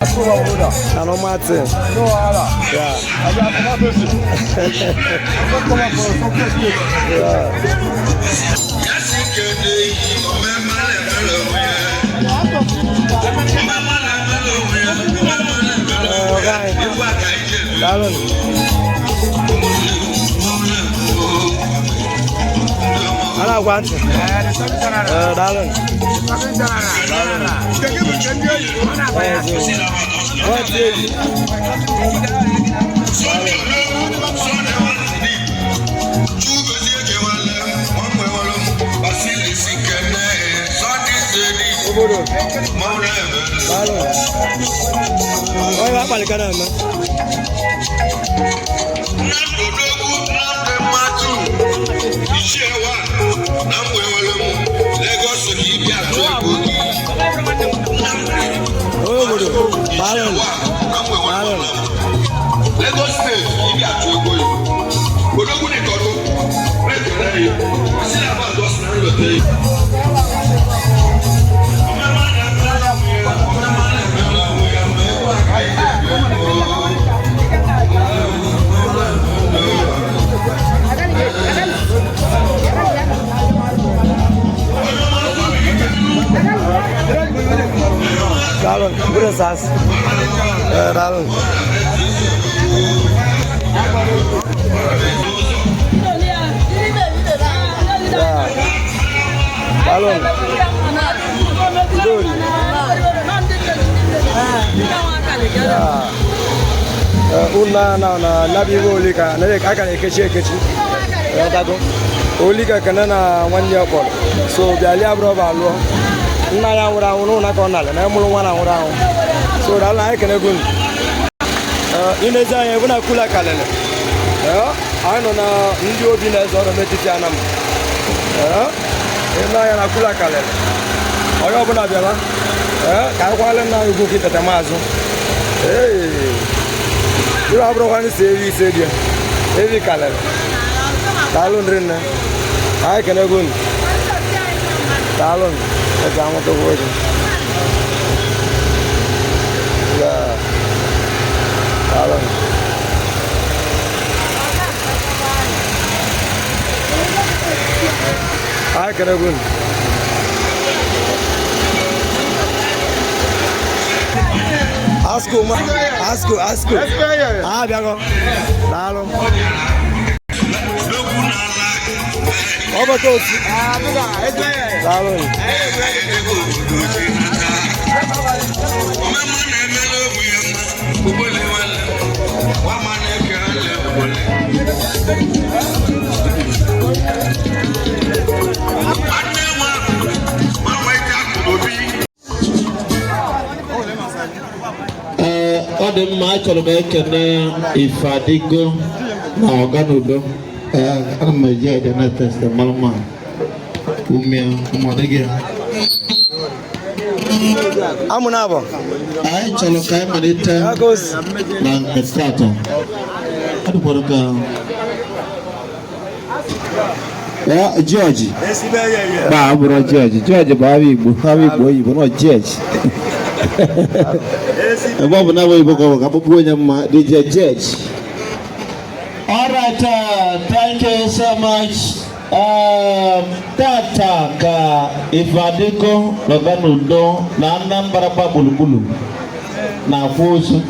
Ano Martin. No, ala. Yeah. Aja apa tu sih? Dalun. Ana kwan. Dalun. Oi, vai para caramba. Lagos State ibi àti ego yìí. Ológun nìkan ló rẹ̀jọ̀ rẹ̀ yìí. Sílẹ̀ bá àjọ sinmi lọ tẹ́ yìí. Dalun, burası sas. Dalun. Dalun. Una na nabi olika na aka na ekechi dago olika kana na nwanne ya kpọrọ so biali abro ba lo nna ya nwụrụ anwụ na ka ọ nala na mụrụ nwa na nwụrụ anwụ so dala anyị kene gun inezi anyị bụ na kula kalele anyị nọ na ndị obi na-eze ọrụ n'etiti anam ịnụ anya na kula kalele onye ọbụla bịara ka anyị kwale nna anyị ugwu ka itete maazụ iru abụrụkwanụ si eri ise dị eri kalele daalụ nri nne anyị kene gun daalụ ega anwụta ụgwọ ego daalụ anyị kene gun Asko. Ah, biago. Dalo. Oba tosi. Ah, buga. Dalo. Ọ dị mma achọrọ m ekene Ifadigo na Ọganudo ana m eji ede na test malụma umia mmadụ gị Amụ na abọ anyị chọrọ ka anyị malite na nke atọ adịkwara ka George ba abụrụ George bụ abụ Igbo oyibo na George ebe ọ bụ na Igbo ka ọ bụ akpụkpọ onye mma DJ George. All right, thank you so much. Tata ka Ifadigo Ọganudo na Anambra gba gburugburu na-akwa ozu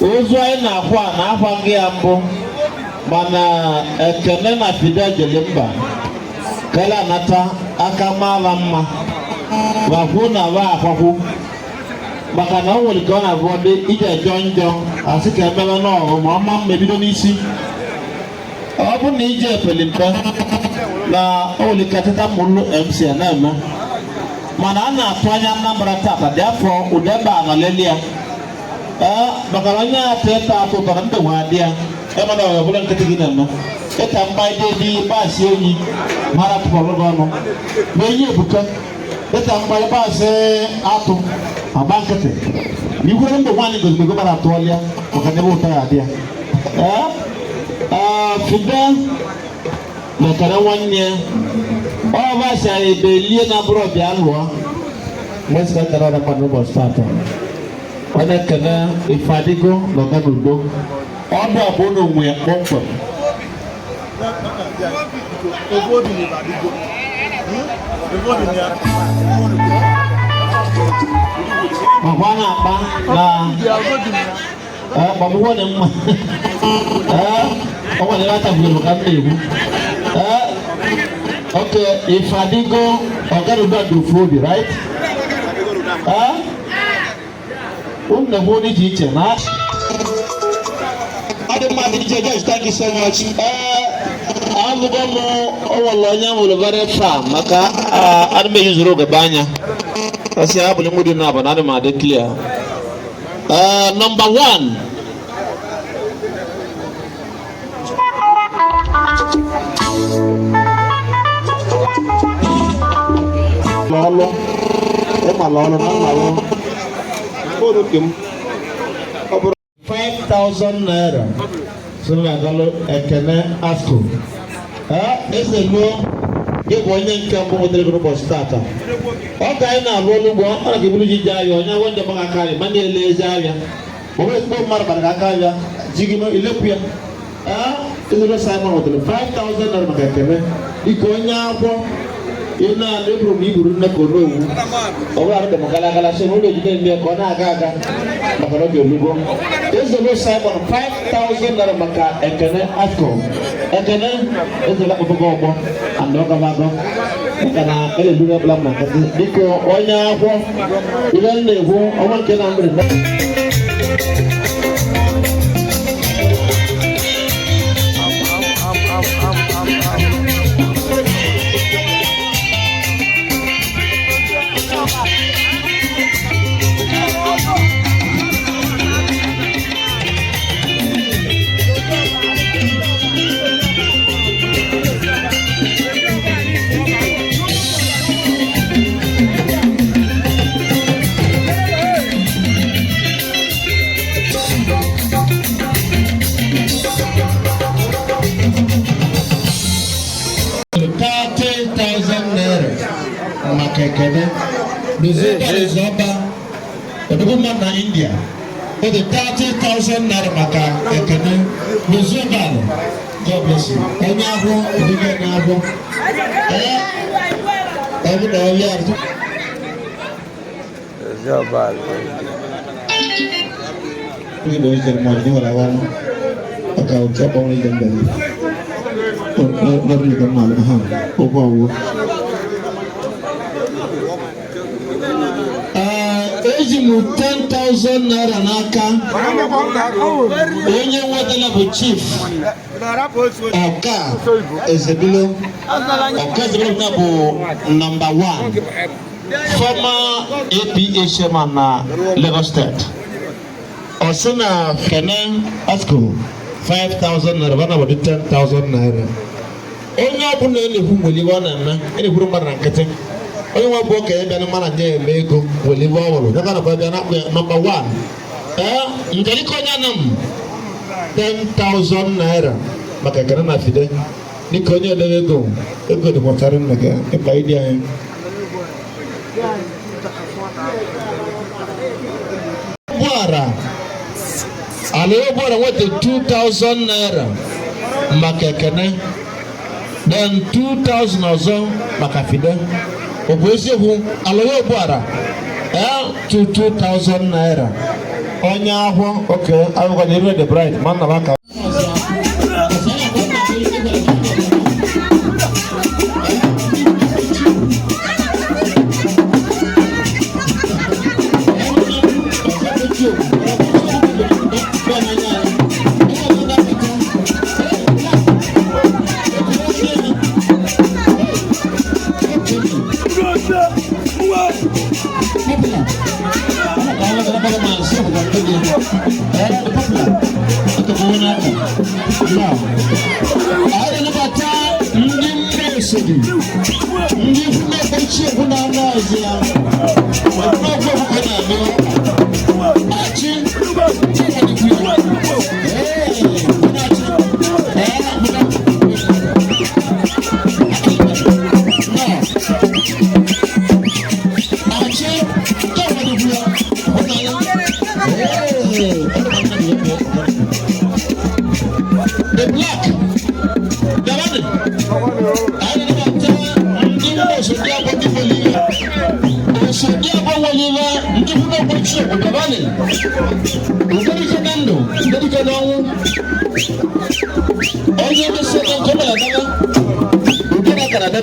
anyị na-akwa na-akwa gị ya mbụ mana ekene na Fidel Jelimba kele anata aka mara mma wakwu na wa akwakwu maka na o nwere ka ọ na-abụọ dị ije njọ asị ka emere n'ọrụ ma ọma mma ebido n'isi ọ bụ na ije epeli mpe na o nwere ka teta mụrụ MC na-eme mana a na-atụ anya Anambra tata dị afọ udebe a na lelia maka na onye atụ ịta atụ tọrọ ndị nwe adị ya ebe na ọ bụla nkịtị gị na-eme ịta mgbaide dị gbasi enyi mara tụpọrọ gị ọnụ ma enyi ebuka ịta mgbaide gbasi atụ agba nkịtị na ikwere mgbe nwaanyị gozigbo mara atụọlịa maka n'ebe ụtọ ya adị ya Fidel mekara nwanne ya ọ gbasara ebelie na bụrụ ọbịa lụọ mgbe sika gara ọrịa mmadụ ụbọchị atọ Wana kana ifadigo loganudo. Odo abono mwe pompo. Mwana ba na babu wona mma. O wona lata bulu kambe. Okay, ifadigo oganudo do food, right? Thank you so much. I'm going to very far. Maka, I'm going to use Banya. I say, I'm going to have another clear. Number 1. Lolo. 5,000 naira. So we are going to ask you. This is no. Give one young couple with the group of starter. Okay, now roll one. I'll give you Jayo. I want the Bakari. Monday Lazaya. Always go Marabakaya. Jigino Ilipia. This is Simon with the 5,000 naira. Ikonya. Ina lebro libro na kono owa de makala kala se no le jide mbe kona aga makalo de lugo this is Simon 5,000 naira maka ekene asko ekene ezela ko gogo ando ka bago kana ele lugo blam na kati diko onya afo ile ne hu o ma kena mbre 30,000 naira makekene Zoba Oduguma na India for the 30,000 naira makekene Zoba. God bless you. Onyago Oduga Nago Oduga Oyar Zoba Ini boleh cermati wala wala Akau siapa orang yang dari Dari kan malam ham Opo Ejimu 10,000 naira n'aka onye nwetala bụ chief Ọka Ezebilo Ọka Ezebilo na bụ number 1 former APA chairman na Lagos State Osuna Kenen Asko 5,000 naira bana bụ 10,000 naira onye ọbụla na-ekwu nwere iwe ọ na-eme na-ekwuru mmadụ na nkịtị onye nwa bụ okenye bịa na mmadụ nye eme ego nwere iwe ọ hụrụ ya na bịa na-akpụ ya number 1 njerịka onye na m 10,000 naira maka ekene na fide dịka onye edewe ego dịkwatarị nna gị ịkpa ịdị anyị Buara ala Buara nweta 2,000 naira maka ekene then 2,000 ọzọ maka fide obu eziokwu ala Buara to 2,000 naira onye ahụ oke akwụkwọ na ire the bride mana maka Chief Ukabani, Ukabani Kanando, Ukabani Kanao, all you have said, come on, Ukabani Kanada.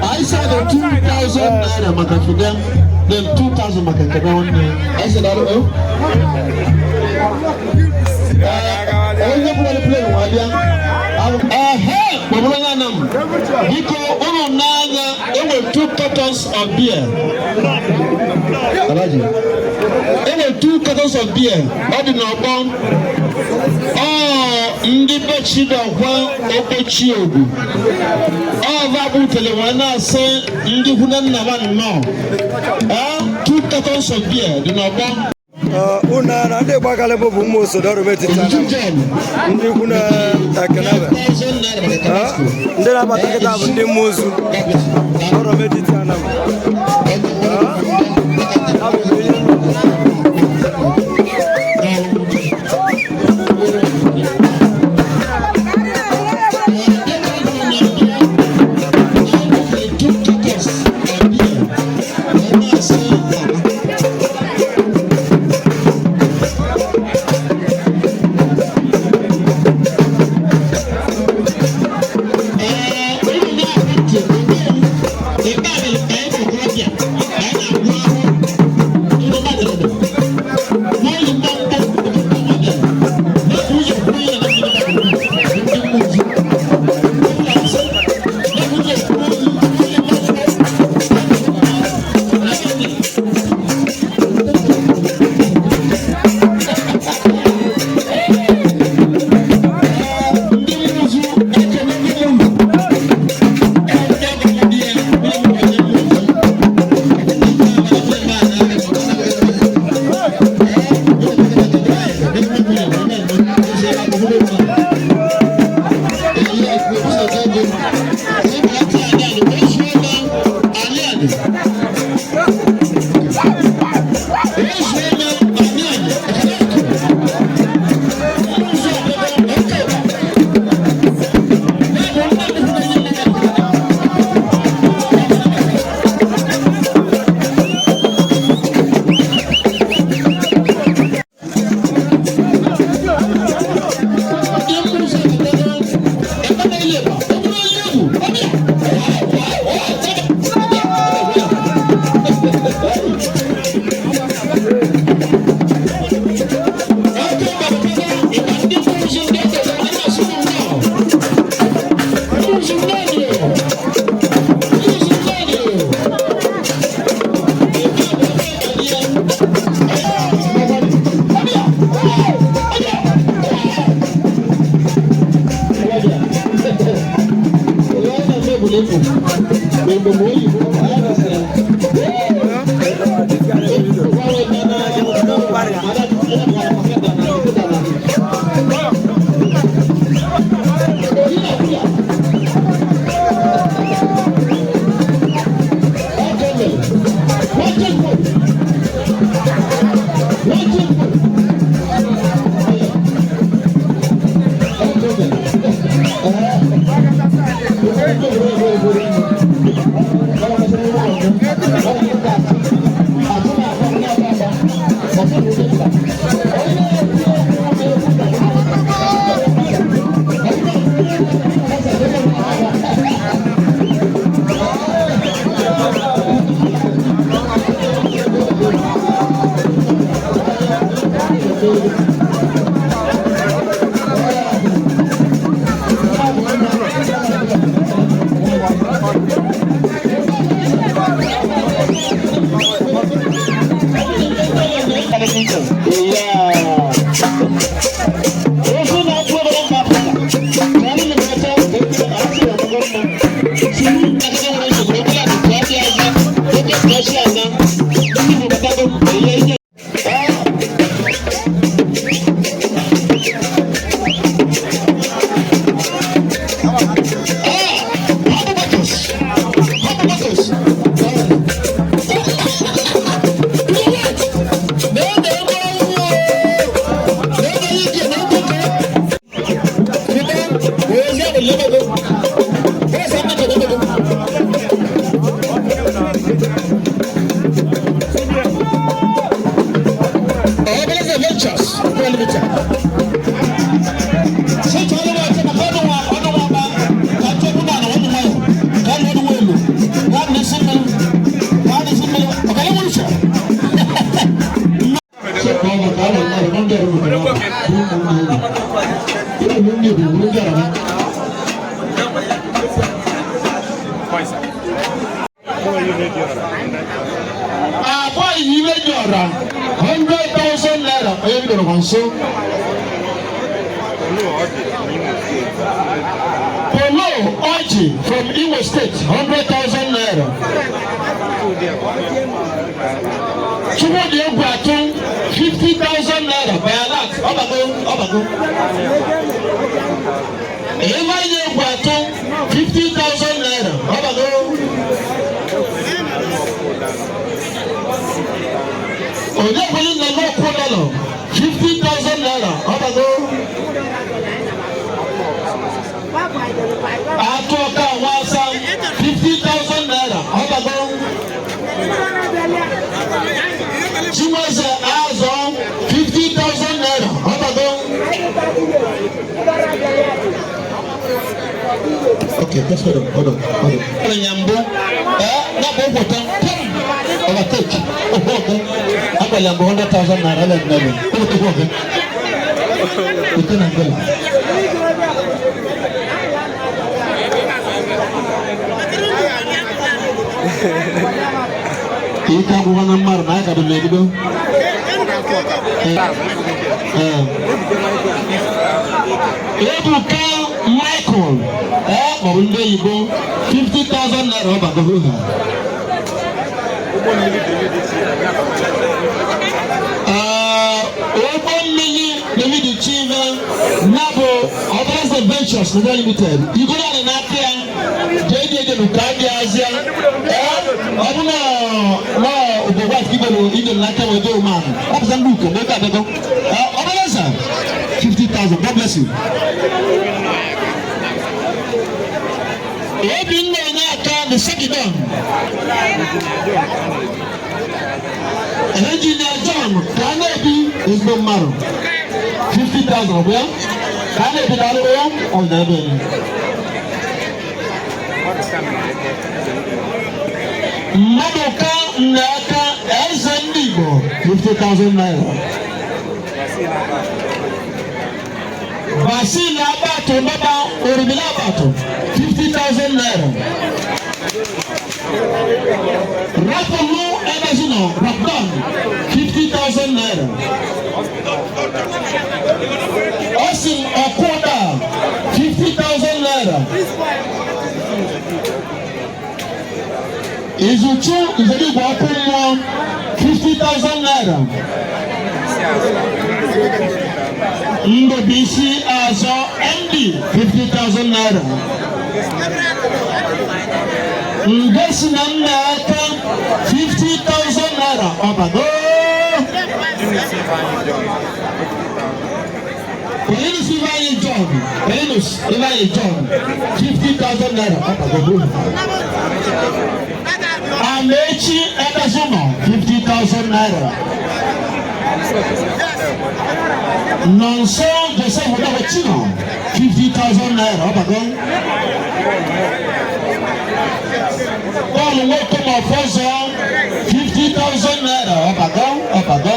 I said the 2,000 naira makafida, then 2,000 makafida one day. I said, I don't know. Two cartons of beer. Two cartons of beer. What did not come? Oh, Ndiba Chida, Opechi. Oh, Babu Telewana say, Ndibunan Navan no. 2 cartons of beer. Did not come. Una na ndị gbagala bụ ụmụ osodoro metụta ndị ikwu na akanaba ndị na-abata nkịta bụ ndị mmụọ ozu ọrụ metụta na From Imo State, 100,000 naira. Chumodi Ogwatu, 50,000 naira. Bayalat, Obago. Emmanuel Ogwatu, 50,000 naira. Obago. Oyeboli Namo Kodalo, 50,000 naira. Obago. Atoka Wasa, 50,000 naira. Obago. Okay, that's hold on. Nyambo, na bobo tan. Overtake. Okay. Apa Nyambo 100,000 naira let me. Okay. Itu nanti. Kita bukan nomor naik ada lagi dong. Ebuka Michael, mawundo ibo 50,000 naira bagogo. Open mini David Chiva Nabo Advanced Adventures Limited. You go down in Akia, JD Lukadi Asia. Abuna no the white people in the Naka with your man. That's a look, make that go. 50,000. God bless you. Open the second one. Engineer John, can I be is no matter? 50,000, well? Can I be that way? Oh, never. Madoka Naka Ezendigo, 50,000 naira. Basila Bato, Baba, Oribila Bato, 50,000 naira. Rafamu Ebazino, Rapdan, 50,000 naira. Osim Okoda, 50,000 naira. Izuchu Izedigo Akumo, 50,000 naira. Ndobisi Azo MD, 50,000 naira. Ngesi Naka, 50,000 naira. Obago. Penis Ivayi John, 50,000 naira. Obago. Amechi Edazuno, 50,000 naira. Nonso Joseph Odawachino, 50,000 naira. Obago. Paul Wokomo Fozo, 50,000 naira. Obago.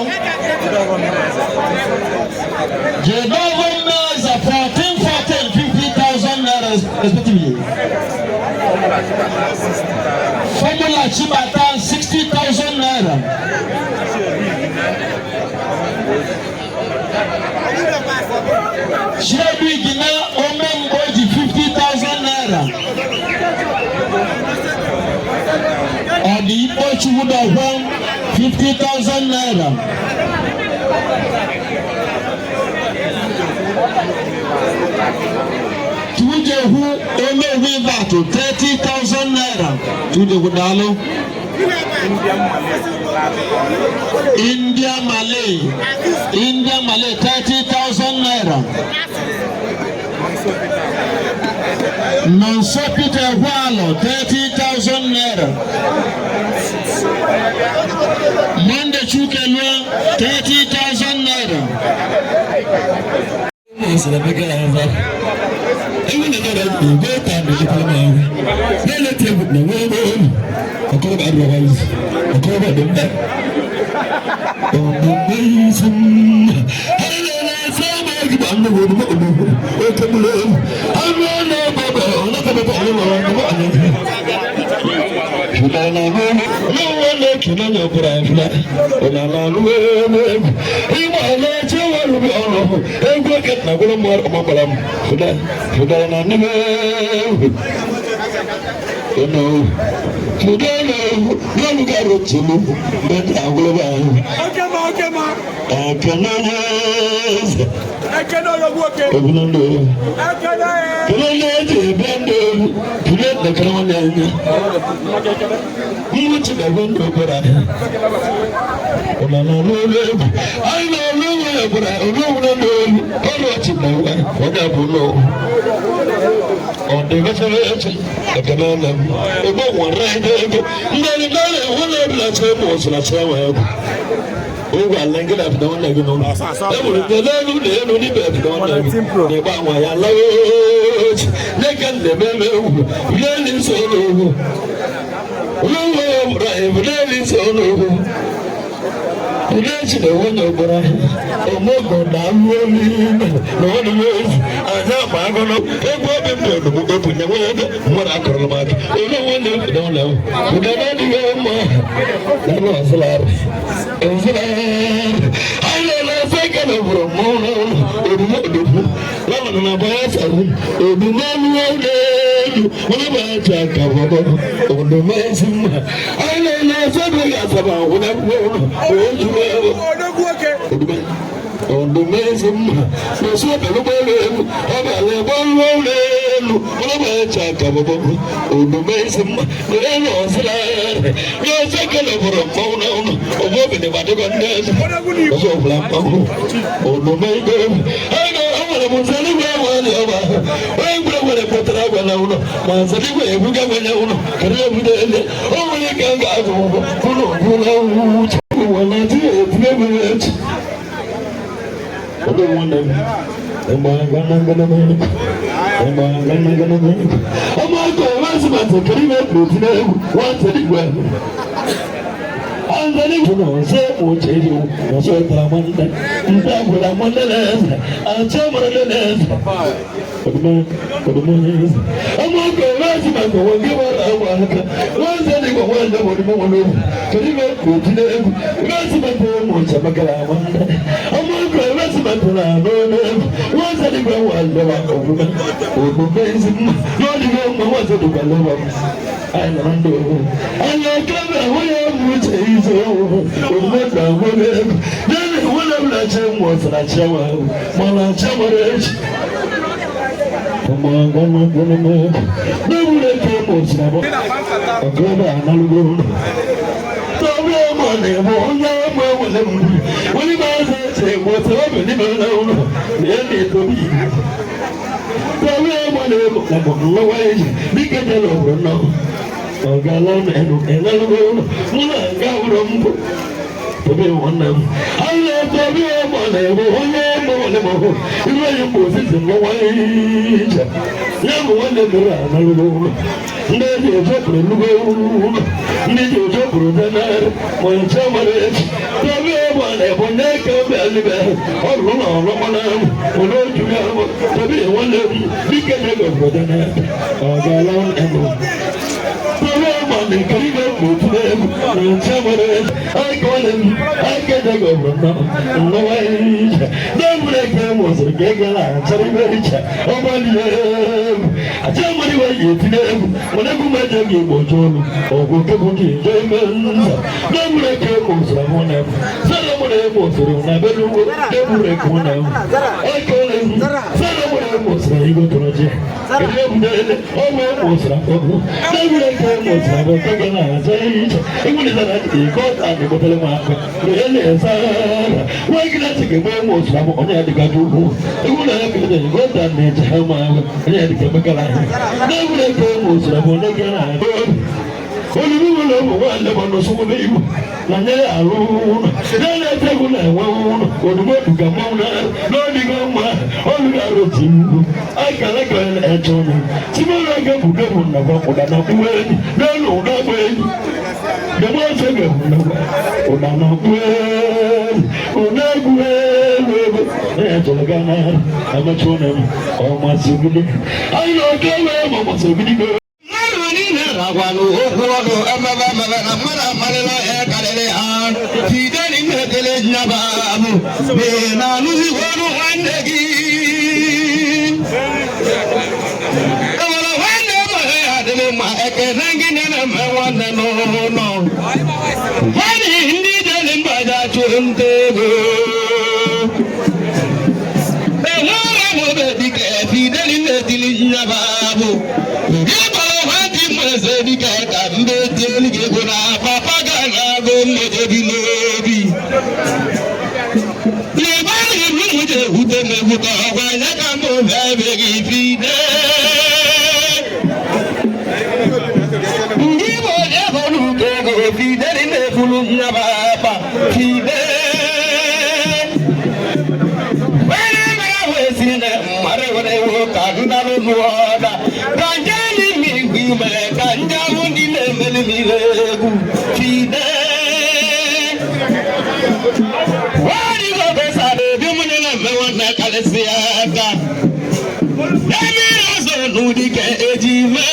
Jedova Meza, 14, 50,000 naira respectively. Formula Chibata, 60,000 naira. Shebi Gina Omemboji, 50,000 naira. Odi Ipochi would have won 50,000 naira. Tuje who Ome Weaver to 30,000 naira. Tuje Wudalo. India Malay, 30,000 naira. Nonso Peter Walo, 30,000 naira. Mande Chukelwa, 30,000 naira. Ogo alenge na fida wona gi no. E mo de lenu de no ni be fida wona gi. Ne ba wa ya lawo. Ne kan de be be u. Ye ni so no. Olo bra e be ni so no. Ulenchi de wona bra. O mo go da lo ni. No no. Ana ba go no. E go be mo do go pu nya wo de. Mo ra ko ma. Olo wona fida wona. Uda na di mo. Na no aslar. Anzali kuno se ocheju oso tramanda ndagula mondeleza achamara deleza koduma amako lazima ko wangiwa awaka wanzali ko wanda modimo mono karibe kutine lazima ko moncha magala manda amako lazima ko na no wanzali ko wanda wa koduma kodumezi yodi ko mwazo dukaloba ana ndo ana kama hoya muchezo umeta wole nene wala mla chemwa sana chewa mala chamaresh Mangana gana nebule kemo sinabo agoba analugo Tobe mane moya mwele wali baze chemwa tobe ni mala uno nene tobi Tobe mane mo waji bikete lo no Ogalon enalugo mula gawrombo Tobe wonam Alle tobe mane mo Iwe mo sisi mo waija Yamu wale mura analugo Ndezi ojopro lugo Ndezi ojopro danar Mwancha maresh Tobe mane boneka belibe Orluna olomanam Oloju yamo Tobe wale Bikete gofro danar Ogalon eno Mane karibe mutune Chamare I call him I get a go from no way Don't kemo Gegala Charibecha Omani Achamari wa yetine Wanaku majangi bojolu Ogoke buki Jemen Don't kemo Salamone Salamone Mosuru Nabelu Debure Kuna I call him Salamone Mosra Igo Toraje Kebune Ome Mosra Debure Kemo Sabo Kagana Zaita Imuni Zanati Kota Ni Botele Mako Rele Sara Wagina Tikemo Mosra Onya Dikadu Imuna Kete Kota Ni Chama Onya Dikabakala Debure Kemo Sabo Nagana Olùdókòwò wà lẹ́bọ̀nà sọ́kòlè ìwò lànyẹ́ àrùn lẹ́lẹ́ tẹ́gùn náà wọ́n olùmọ̀dùkà mọ́nà lọ́dìgọ́ mọ́ olùdarí tì ń bù àkàlẹ́kọ̀ọ́ ẹ̀jọ́ mi tí mo lọ gẹ́gùgẹ́gù nàbọ̀ ọ̀dànà kúwẹ́ẹ̀dì lẹ́nu ọ̀dàgbẹ́ẹ̀dì dẹ̀mọ́ sẹ́gẹ̀gù nàbọ̀ ọ̀dànà kúwẹ́ẹ̀dì ọ̀dàgbẹ́ẹ̀dì ẹ̀jọ̀ gánà àmọ́tún ọmọ sọ́gídì ayọ̀ kẹ́wẹ́ ọmọ sọ́gídì Wanu okuwano amaba amara malelo ekalele an fideli metele nyabamu bena nuzi wanu wandegi Amala wande mahe adele ma ekenangi nene me wande no Wani hindi dele mbaja chuntego Ewa mobe dike fideli metele nyabamu Zedika kambe telige kuna papa gana gombe bilobi Lebani muje ute mebuka wanya kambo bebe gifide Ngibo lebo nuke go fide ne fulu nyababa fide nuada kanjani mingi me kanjamu di nemeli milegu fide wari go besade bimune na mewana kalesiada demi razo nudi ke ejime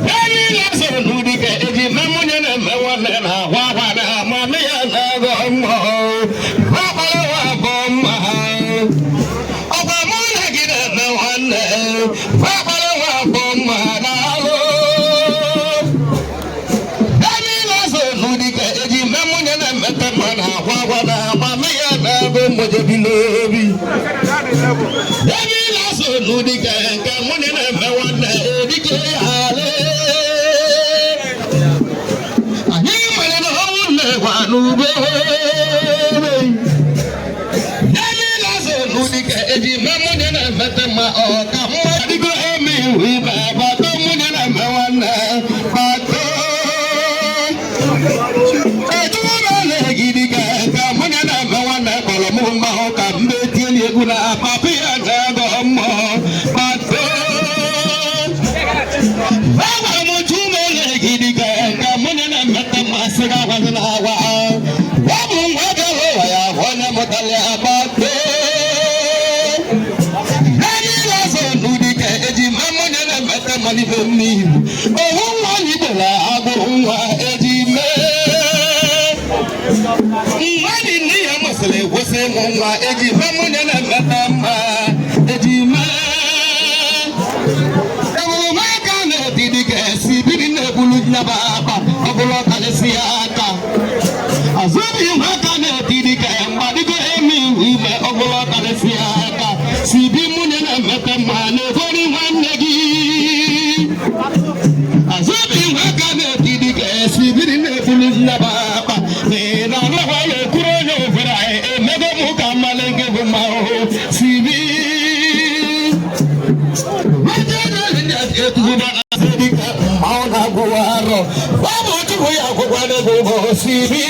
demi razo nudi ke ejime munye na mewana na wa na mama ya na go mo Mojabilobi Devi laso nudika ka munena mewana edike ale Ahi malena hawne wanube Devi laso nudika edi memunena metama o ka digo emi wi baba to munena mewana bato Gidika ka munena mewana Mumma ka mbeti ni guna papia jago mo pato Baba mutume le gidika ka munena meta masira wazna wa Babu ngado ya wana motale abato Nani lazo nudika eji mamunena meta mani vemi Oh wani bola abu wa eji me Wani ni amasle wose mwa eji mamunya na matama eji ma Ewo maka na didike sibiri na bulu na baba obulo kalesiaka Azubi maka na didike mbadigo emi ime obulo kalesiaka sibi munya na matama ne gori wanegi Azubi maka na didike sibiri na bulu na baba ne na wale kurono verai nego muka malenge bumao sibi Majana ndia tuba asedika maona guaro babu tuya kugwane bubo sibi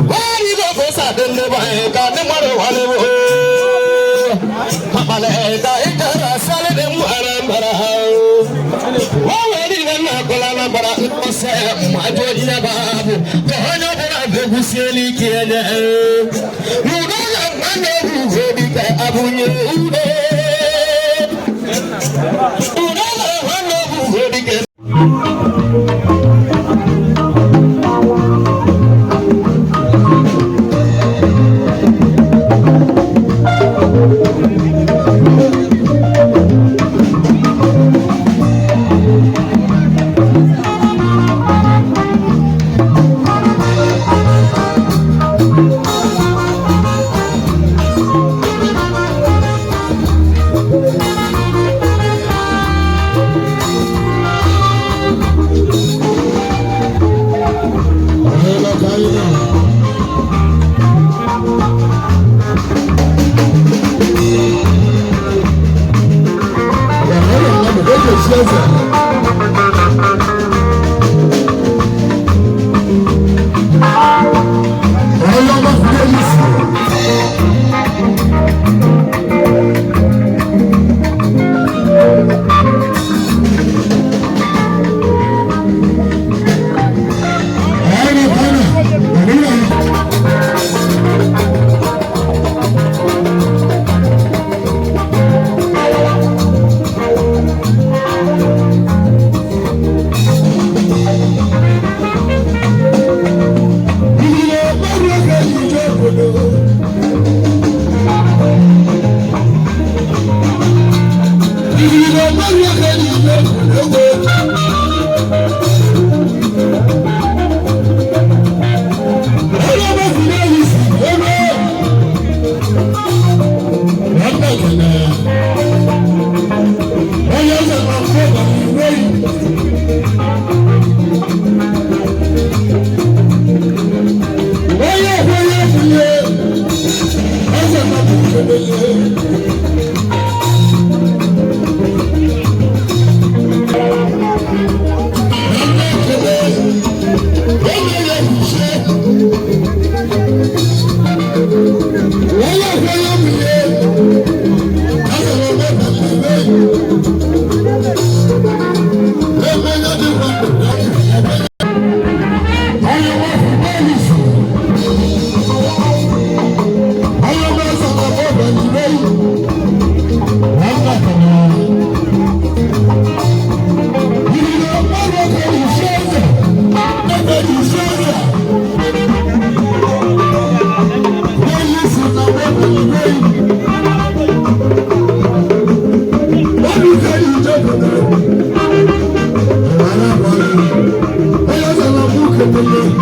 Wari go bosa dende bae ka ne mare wale bo Kapale da ikara sale de muara mara Wawari na kola na bara ose majoji na babu Kohono bara beguseli kiene Nudo ya mane bugedika abunye ude Nudo ya mane bugedika Thank you.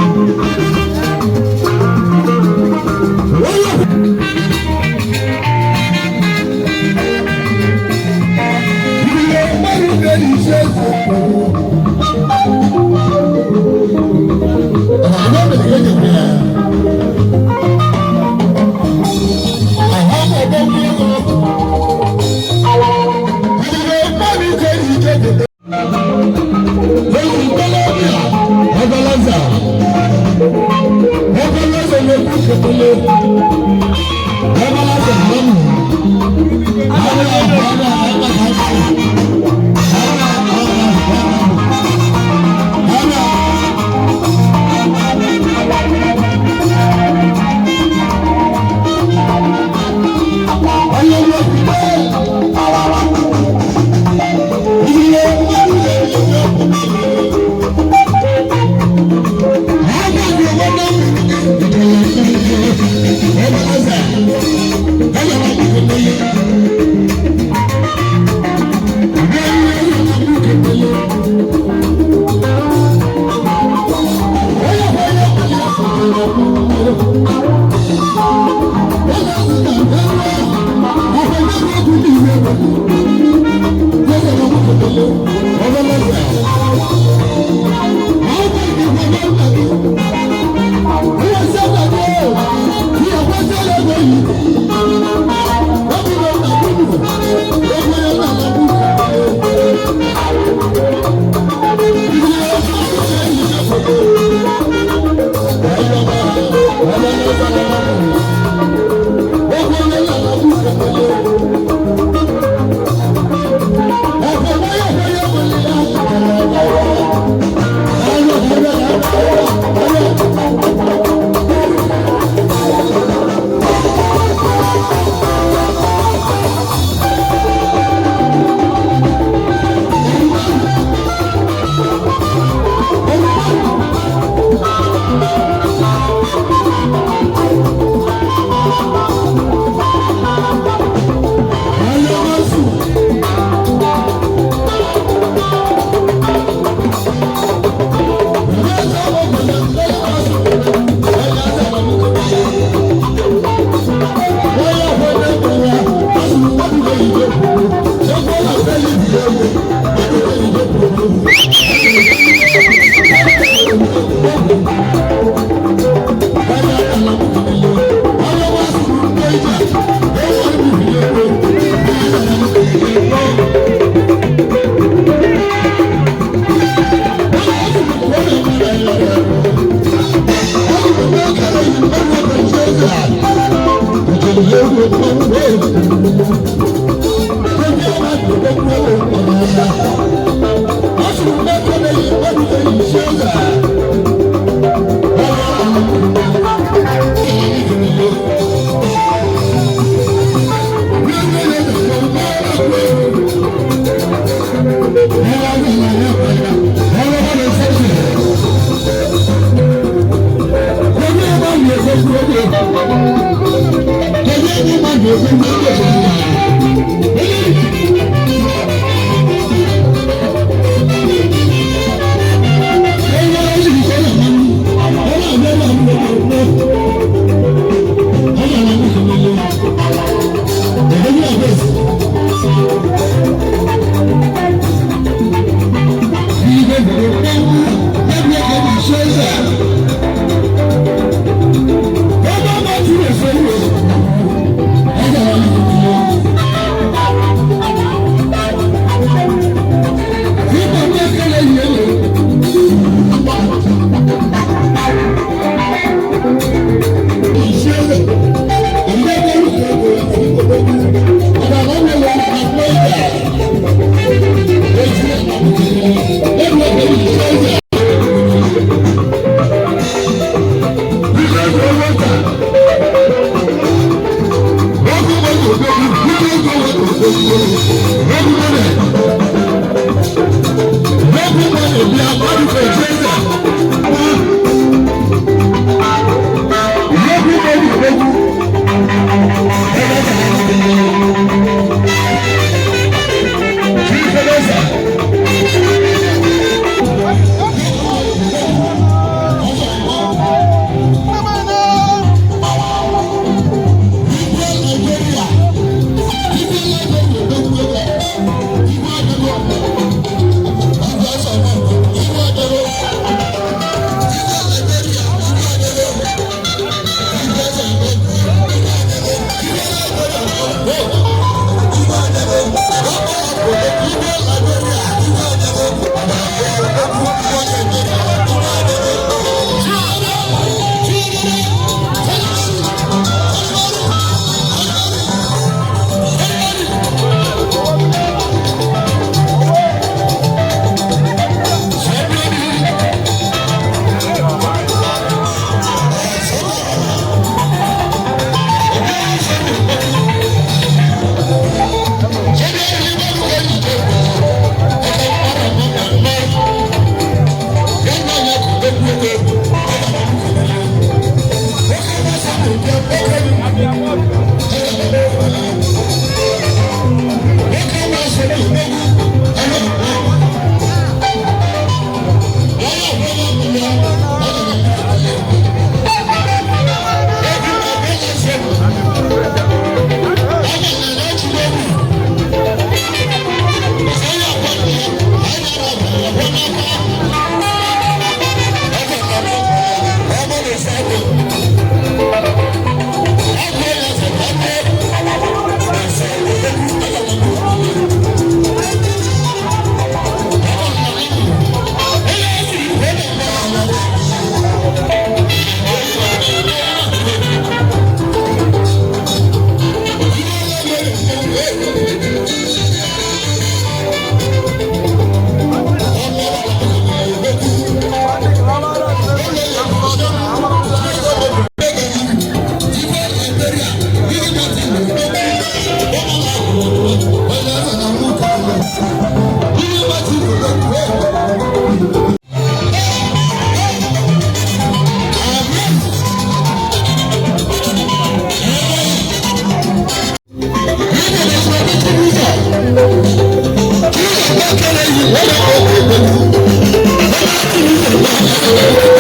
Thank you.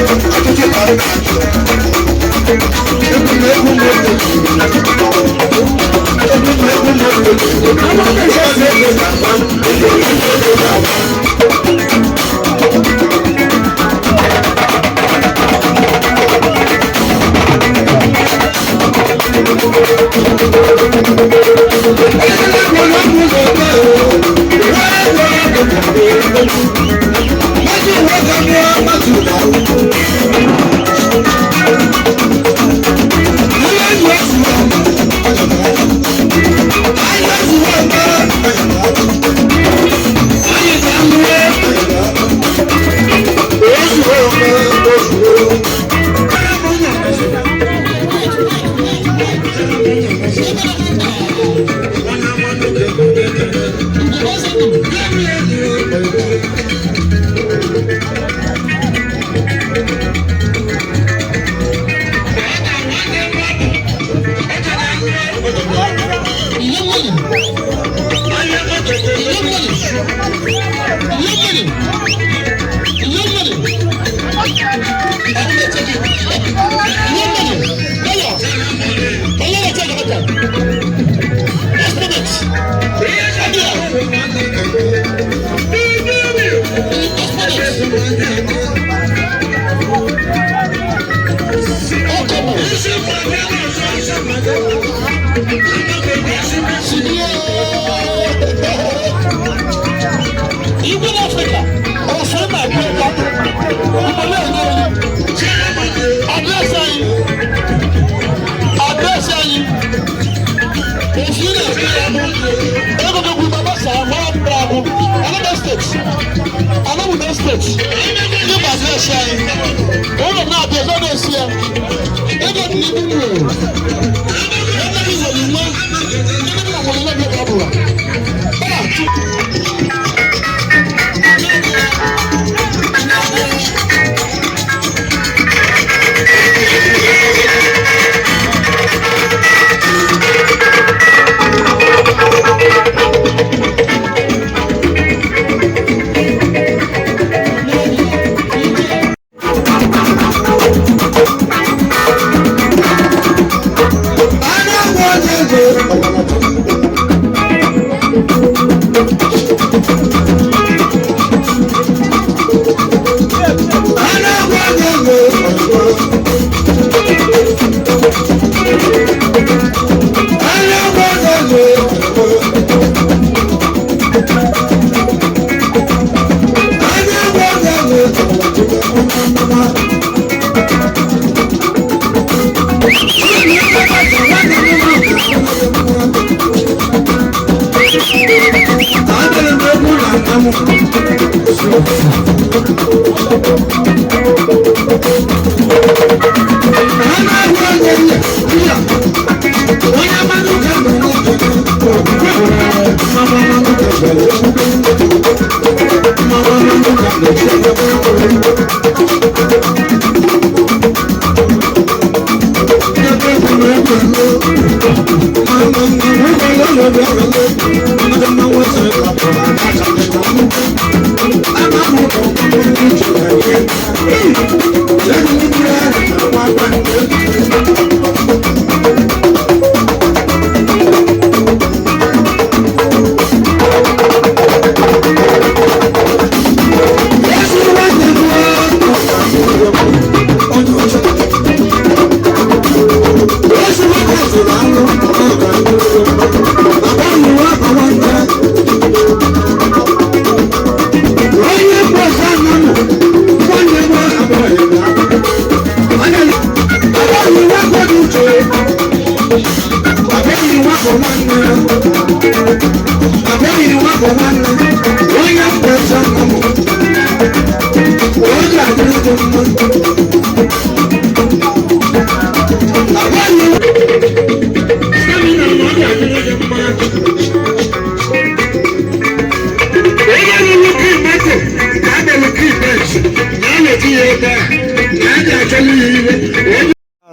I'm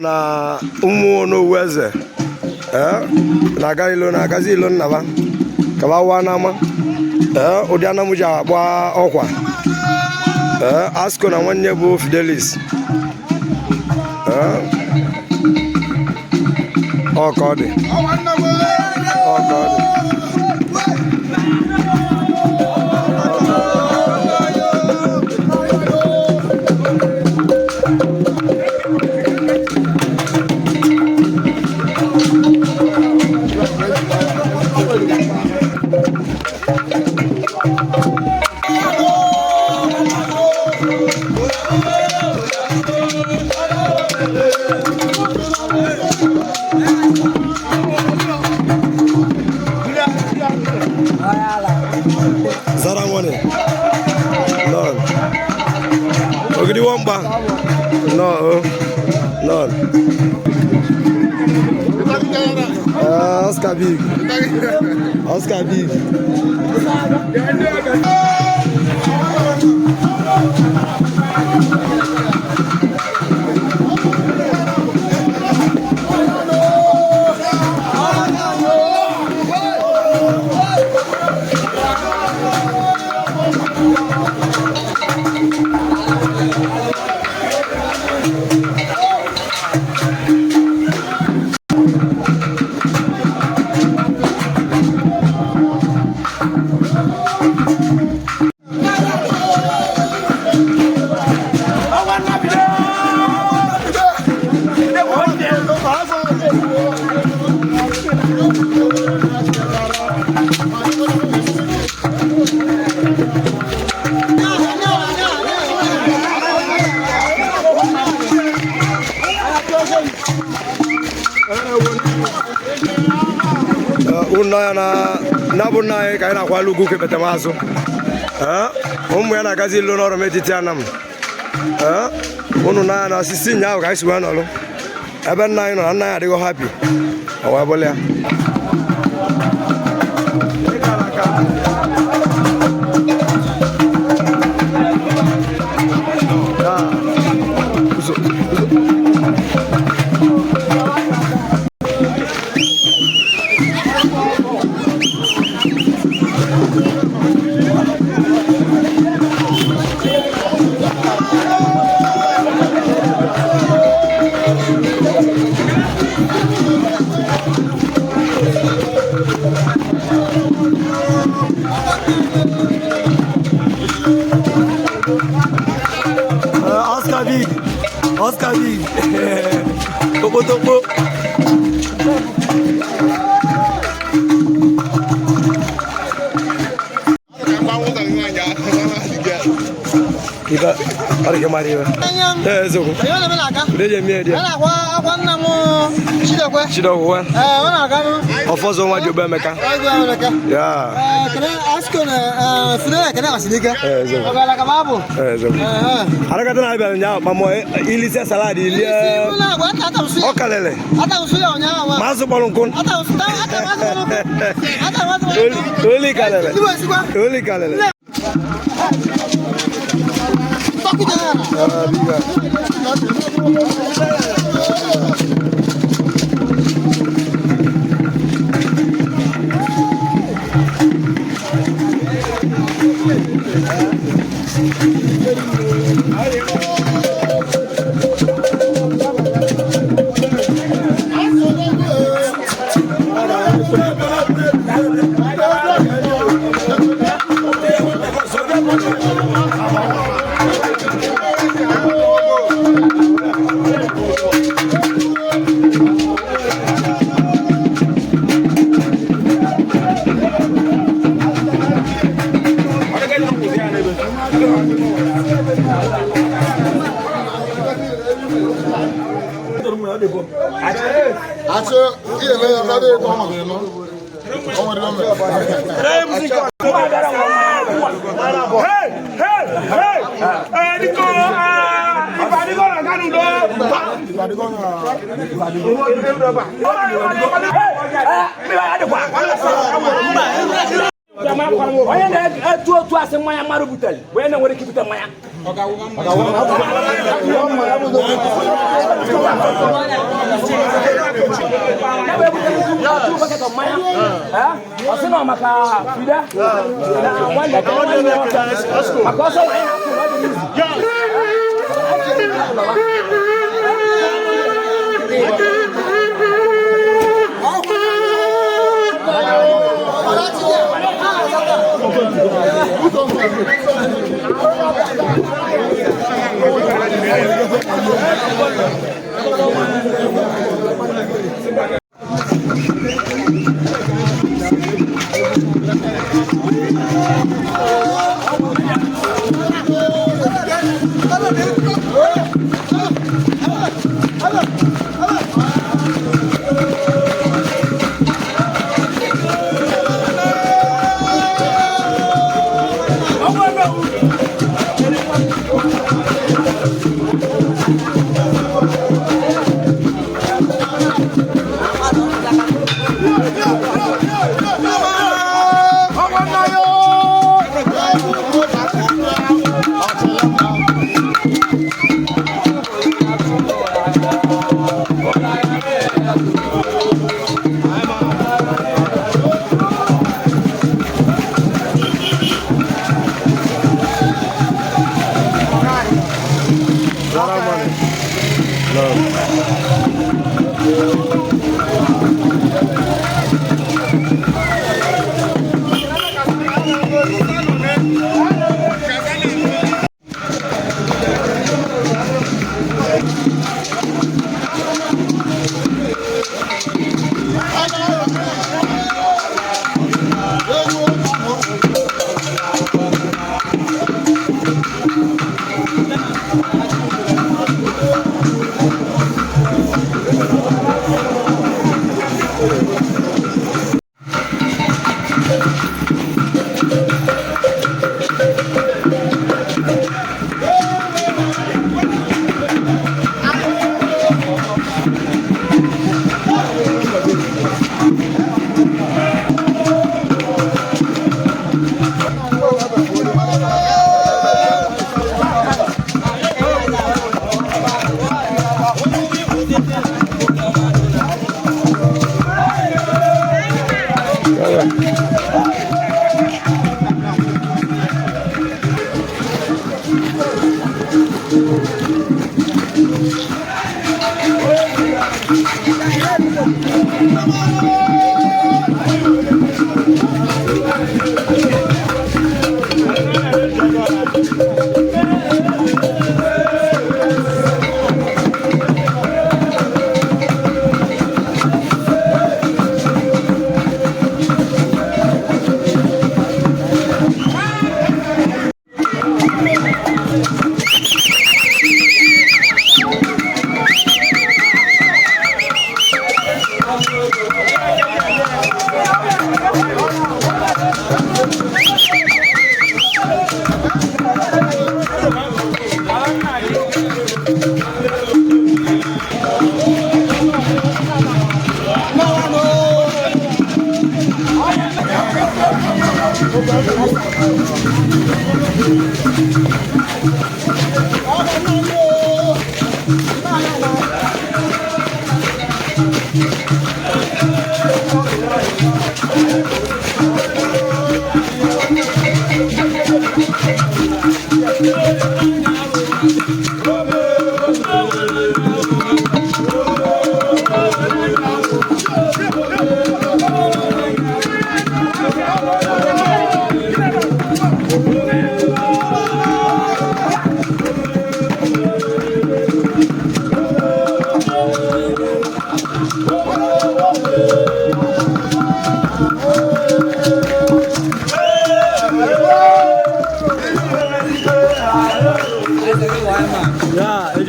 na ụmụ n'owu eze na-aga ilo na-agazi ilo nnaba ka ba wa n'ama ụdị anamụ ji agba ọkwa asko na nwanne bụ Fidelis Oh God. Oh God. Zarangwane. None. Ogidi Wamba. No. None. Oscar Big. Oscar Big. Nabuna kaina kwa lugu ke betamazo omu yana gazi lo noro metiti anam unu na sisi nya ka isi wana lo ebe na ino na ya digo happy owa bole ya Oscar Big. Topo topo. Kita hari kemarin. Zoko. Dia dia. Aku namu Shida kwa. Wana kanu. Ofozo wa jobe meka. Ya. Kana asko na funa kana asidika. Zoko. Bala kababu. Zoko. Haraka tena ibele nya mamo ili sia saladi ili. Kuna kwa hata usuya. Okalele. Hata usuya onyawa. Mazo balon Hata usuya hata Oli kalele. Oli kalele. Biga. Acho ile leo ndio kwa mageno. Kwa ndio. Hey, Niko Ibadigo nganu do. Ibadigo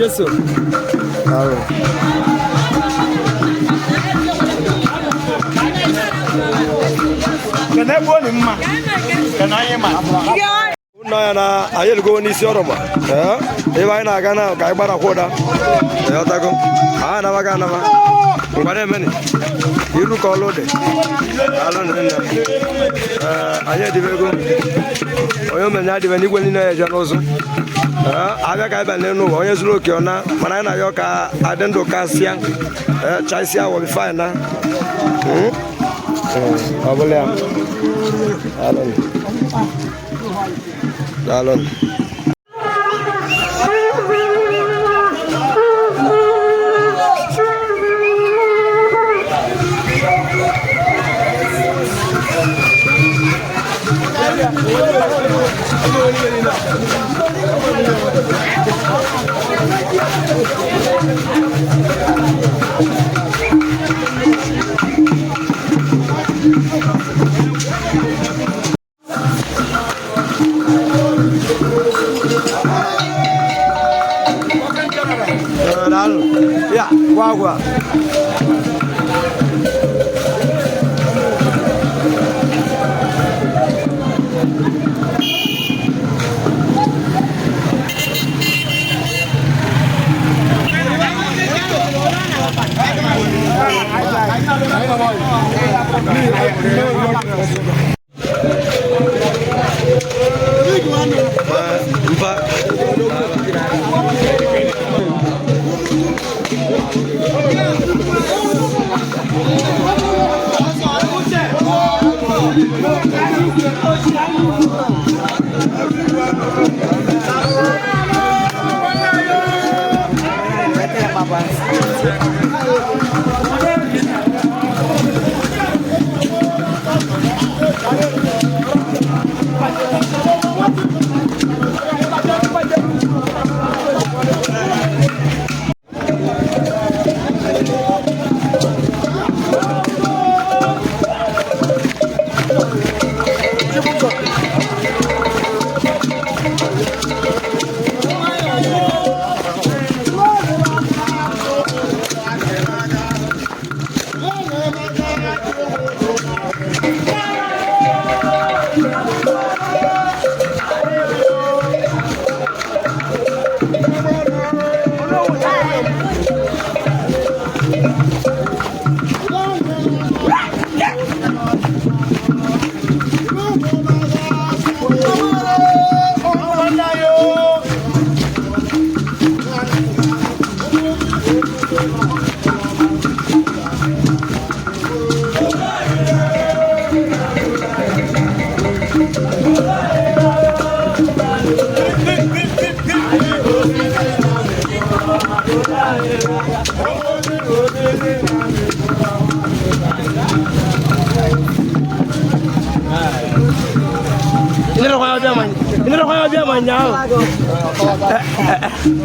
Yesu. Amen. Kana boni mma. Kana yema. Na na ayel go ni si oroma. E ba na ga na ka gbara kwoda. Otago. Na ba ga na ba. Ngware meni. Iru ko lo de. Alo nna. Aye di bego. Oyo me nya di be ni gweli na eje n'ozu. Abia ka ba nenu onye zuru oke ona mana na yo ka adendo ka sia. Chaisia will be fine na. Abulia. Alon. Alon. Yeah. Ya, gua. Ini rokoknya dia manyau. Ah!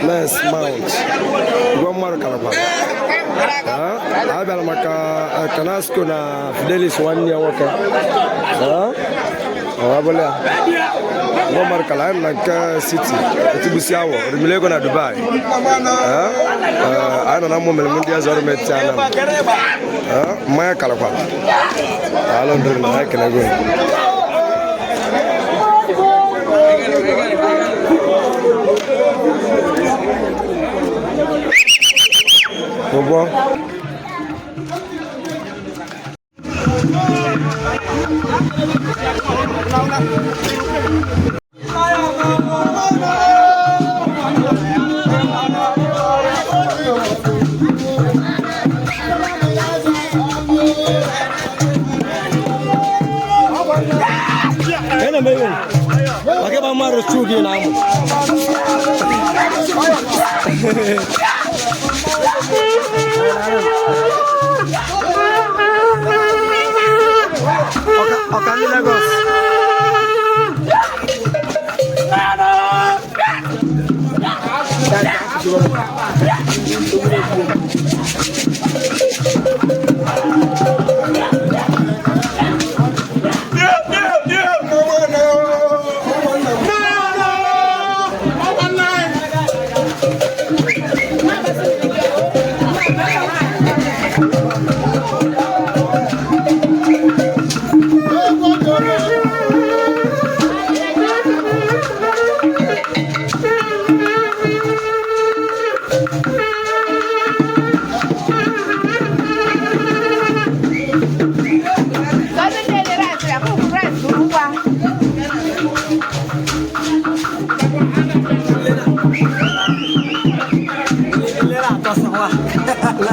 Let's mount. One more Calapa. I will make a Canasco na Fidelis 1 year worker. One more Calam like city. It's Busiawa, Milego na Dubai. I don't know Mundias or Metana. Maya Calapa. I don't know I can go.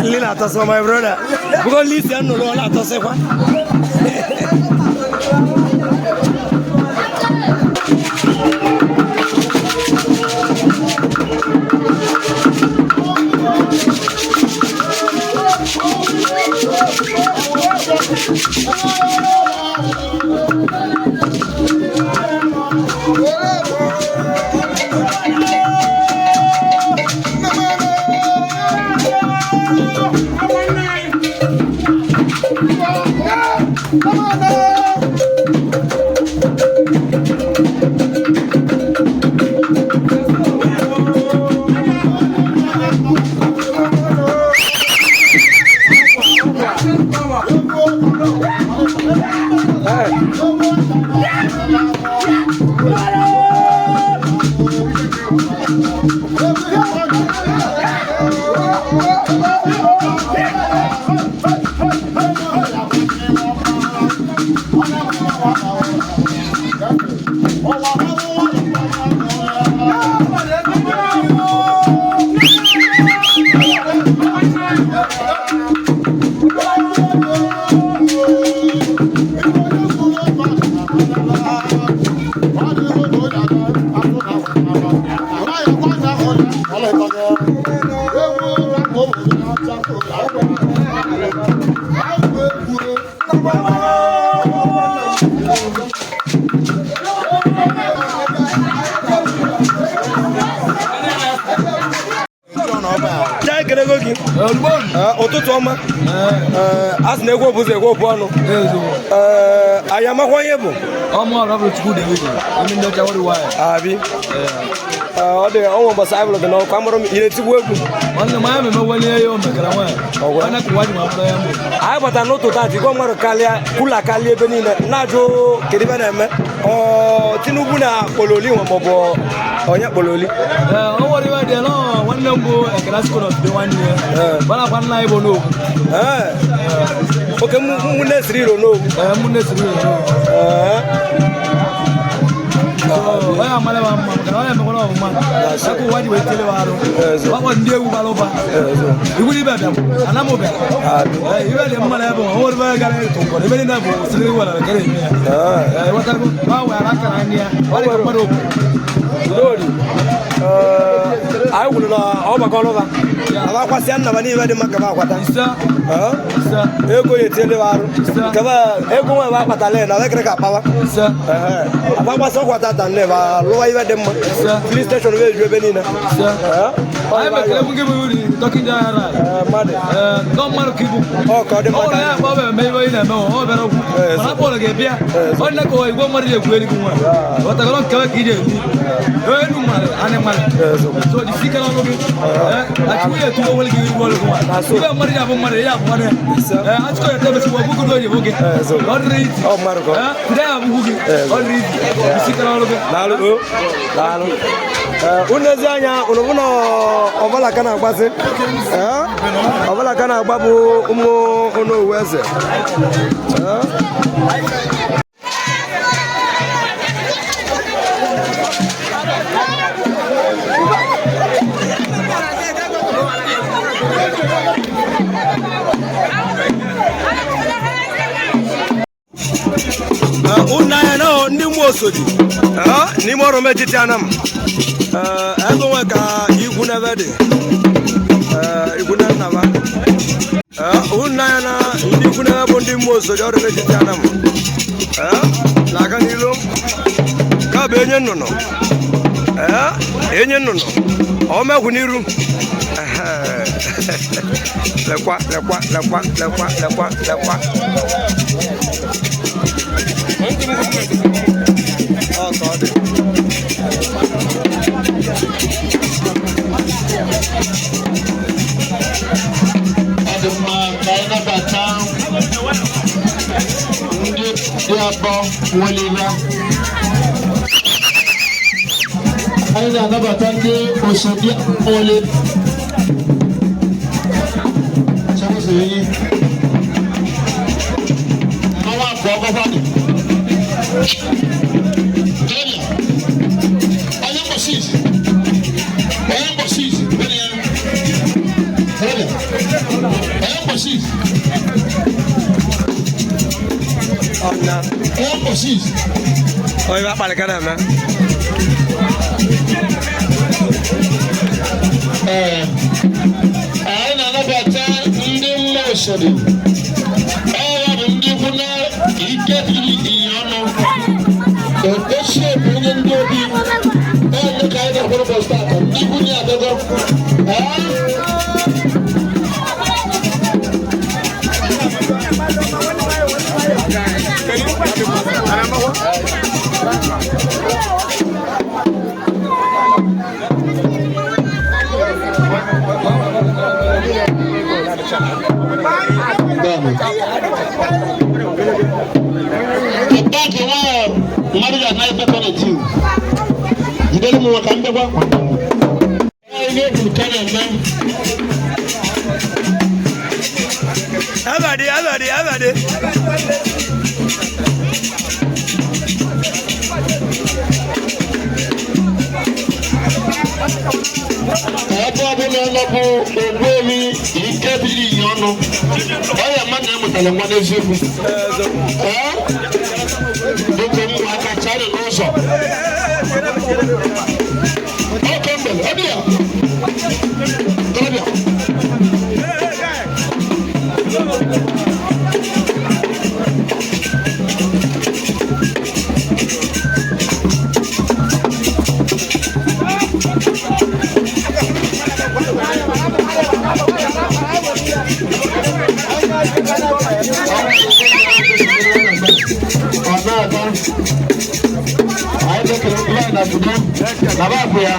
Lila toss my brother. We go listen no la toss kwa. Ụtụtụ ọma asị na egwu obodo egwu obu ọnụ anyị amakwa onye bụ ọmụ ọrụ ọbụla Chukwu David emi ndị ọcha wọrị waya abi ọ dị ọnwa mbọsị anyị bụrụ gị n'ọkụ amụrụ m ire tigbu egwu nwanne m anya meme wele ya o mekara nwa anya ka ụwa ji ma pụta ya mbụ anyị batara n'ụtụtụ atụ igwe mmadụ karịa kula karịa ebe niile na-ajụ kedu ibe na-eme Tinubu na Kpololi nwe maọbụ onye Kpololi o nwere ibe dị nọ nwanne m bụ Ekene Asiko na Obido nwanne ya gbanakwa nna anyị bụ n'ogwu oke mụnne siri iro n'ogwu mụnne siri iro n'ogwu onye amale ma mma maka na onye emekwana ọfụma aka ụwa ji wee tele arụ ọkpọ ndị egwu bara ụba iwu ibe bịa ana m bịara ibe dị mma na ebe o nwere ebe gara ịtụ nkọ ebe niile bụ siri iwe na gara eme ya wetago ma were aka na anya ọ dị ka mmadụ Lord, I will not overcome. I was saying, never knew where the Macabata. Ego you tell you are Ego Batalena, like a power. I was so what I done never lower them. Police station will be Benina. I'm talking to her. Don't want to keep maybe I know all better. I want to get here. What like I won't marry a very good one. What I don't care. Animal. So the secret of it, I will to will give you one. So I'm Maria Maria. I was going to tell us what we could do. Not read. Oh, Marco. They are moving. Read the secret of it. Unazanya, Uno, Ovala Kana Basse. Ovala Kana Babu Uno Weze. Unaya no ni mosodi ni moro mejiti anam ego weka iguna vede iguna nava unaya na ni iguna bondi mosodi oro mejiti anam la kanilo ka benye nono enye nono o me kuniru lekwa oh God. Adama kaina bata ndi diabo woliva aina na bata ndi osodi ole chamo seyi awa ko fani Oi, va para el canal, aina na bata ndi mosodi awa ndi kuna iketiri iyano ko shape ndi obi e ka ida ko ko start ndi kuni adago Maria na ife kone tiu. Jidele mu wakambe kwa. Ile kutana na. Abade. Apo abuna na bu ogbomi ikebiri yono. Oya mana mu tele nwa n'eziokwu. Doko mu aka chare n'ụzọ. Okembe, ọbịa. Ọbịa. Ayo, kita lihat nak sudah, apa ya?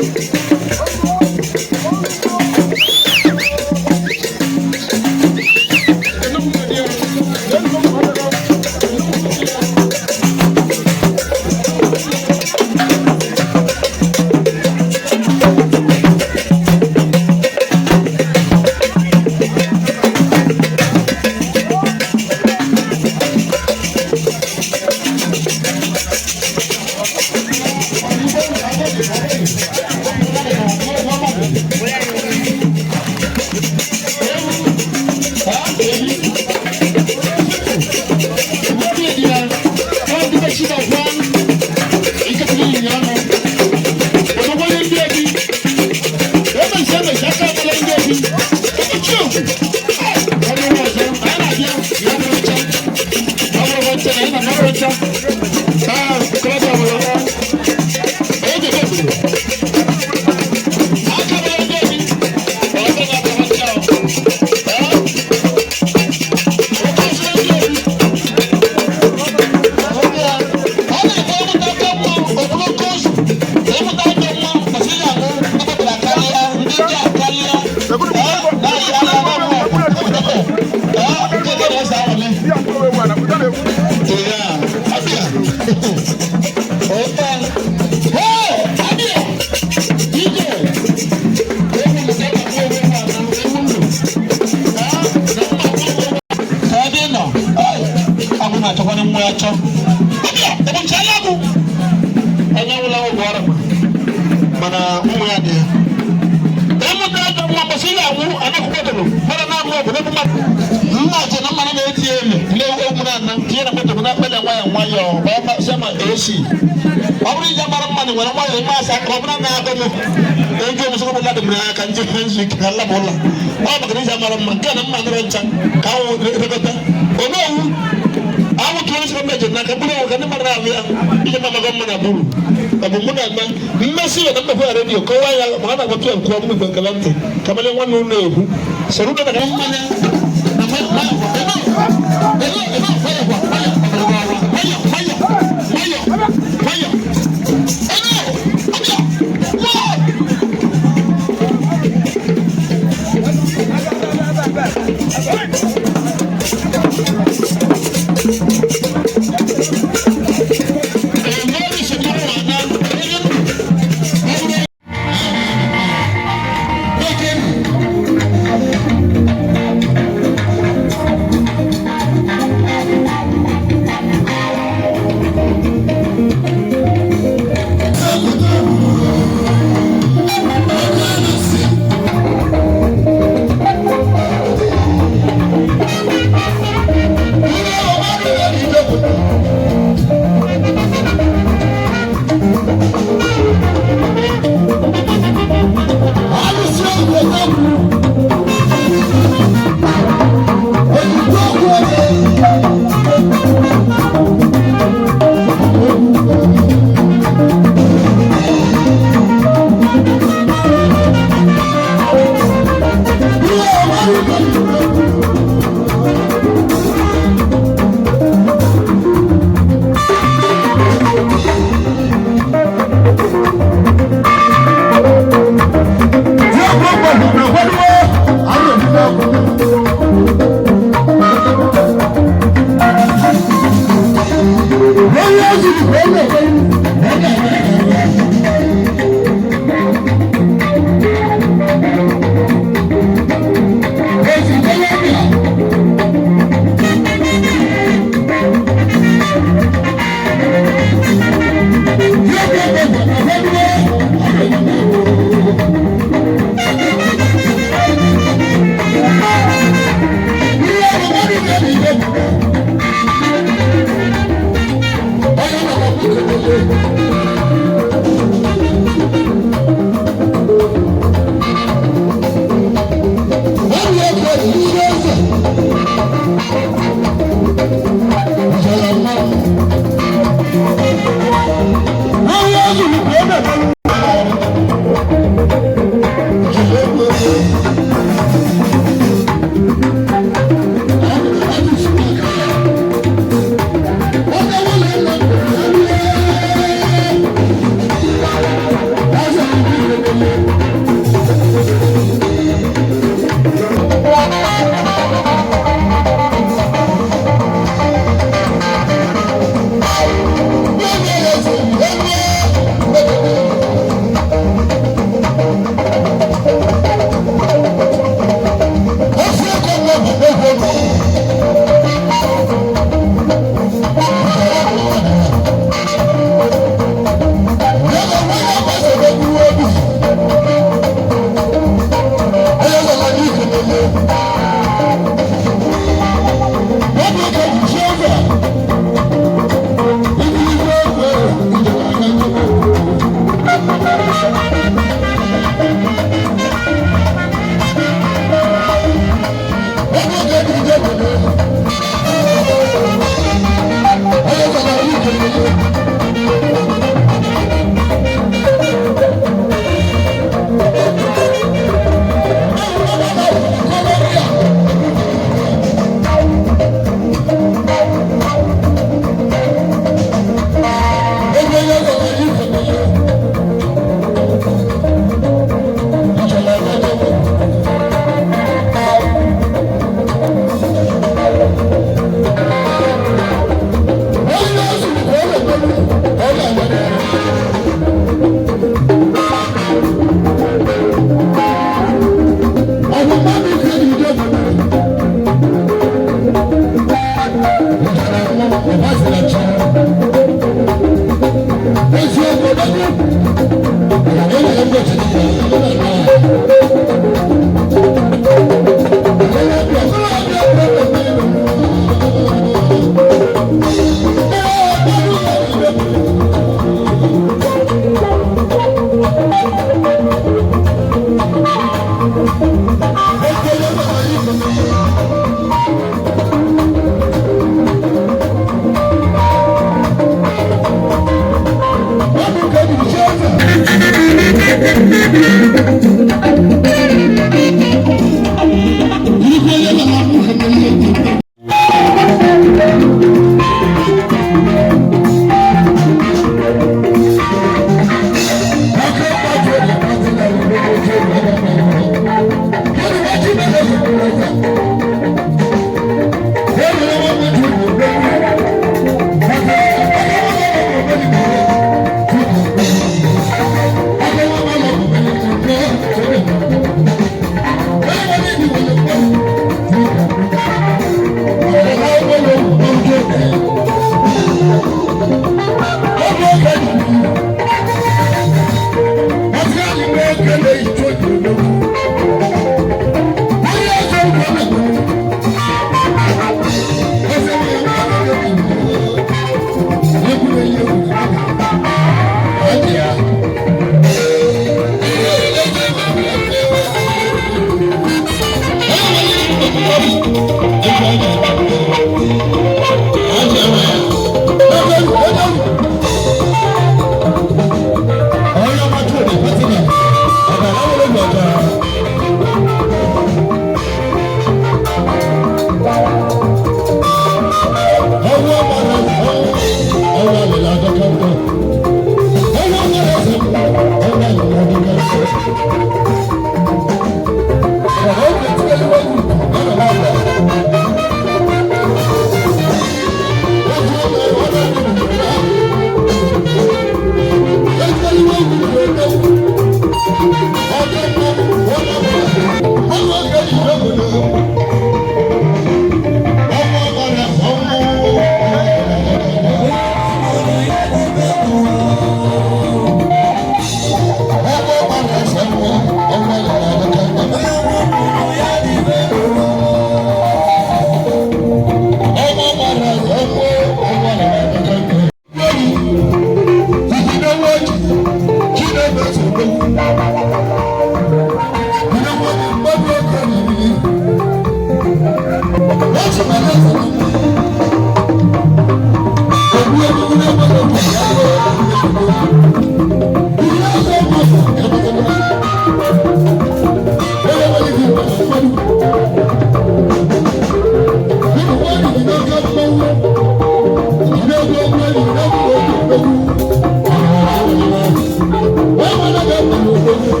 Thank you.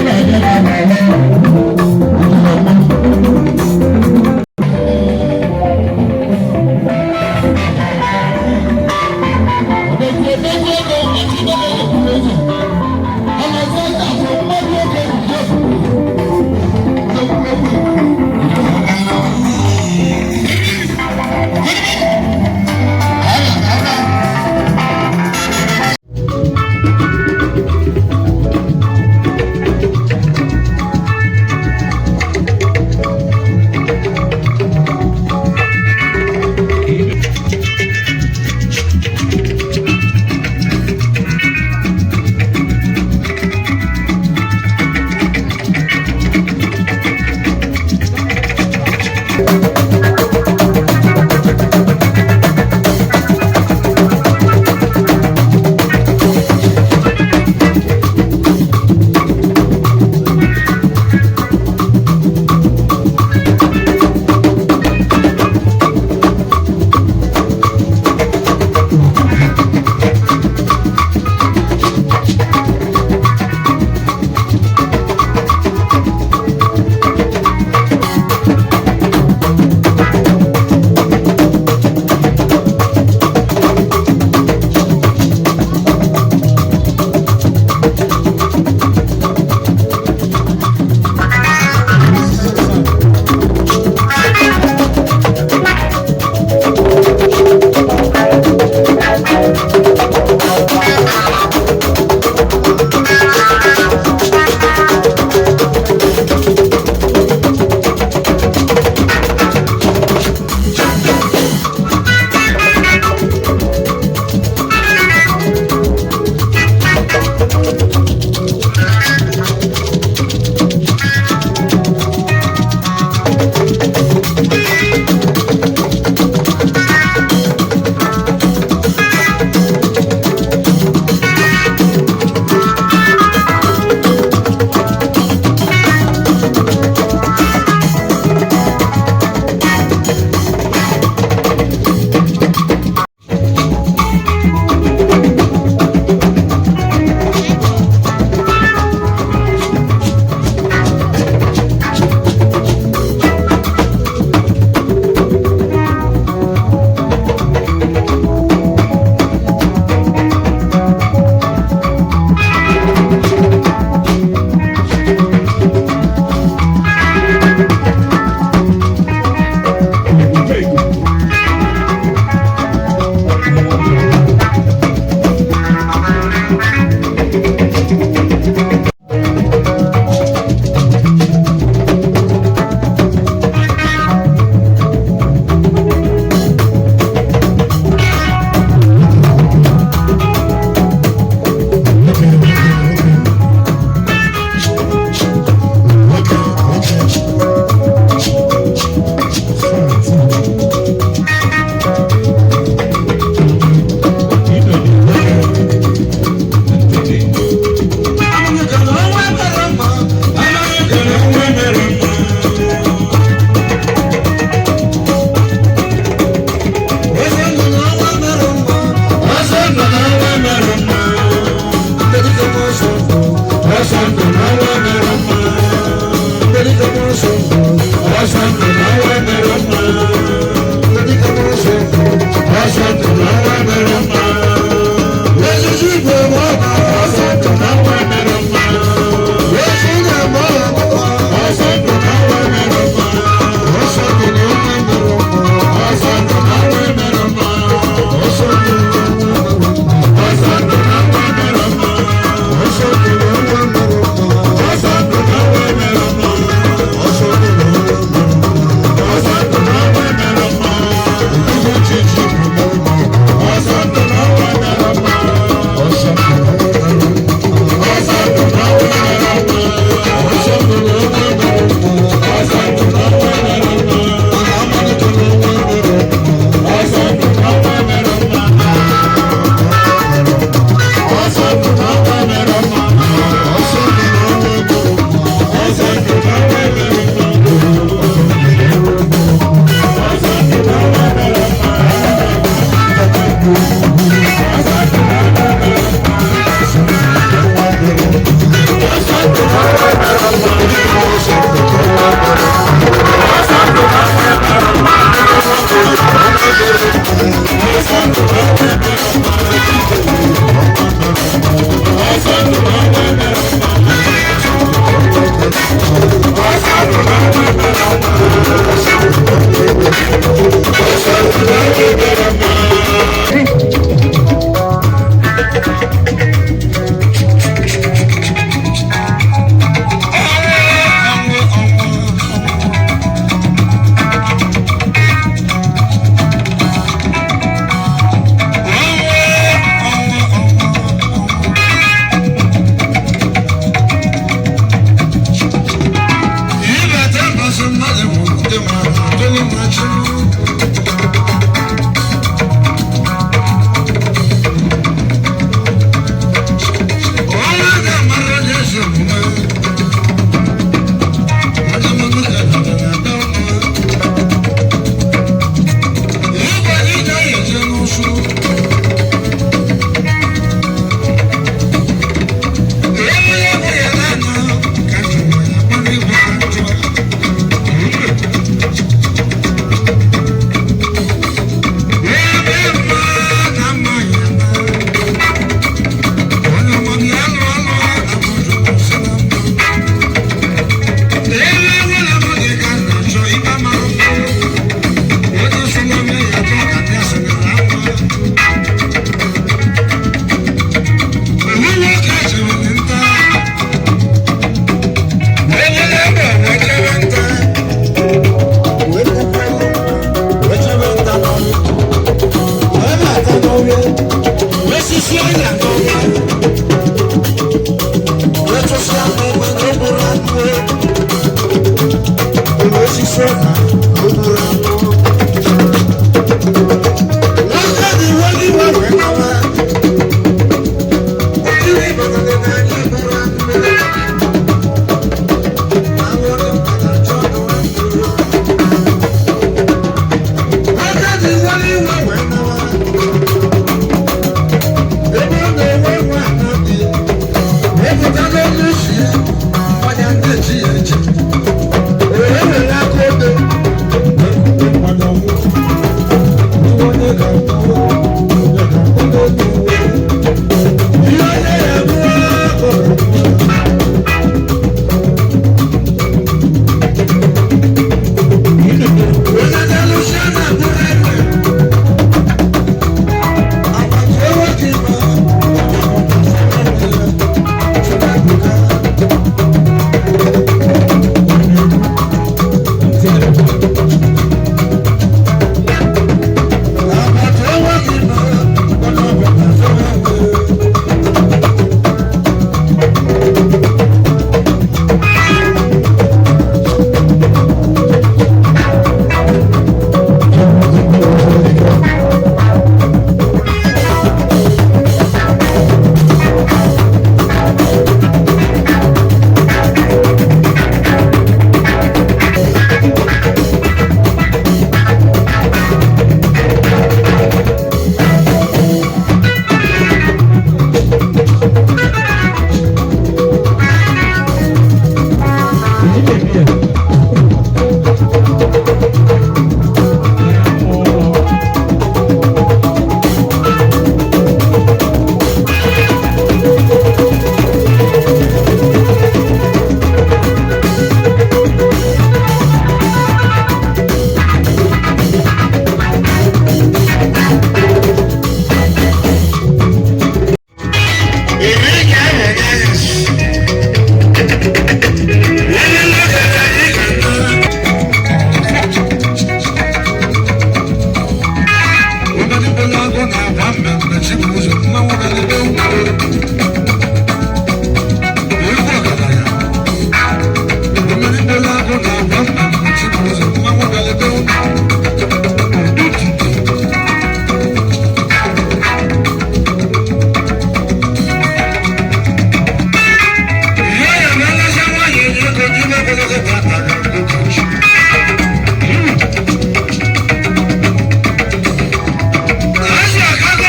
Thank you.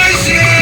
Asia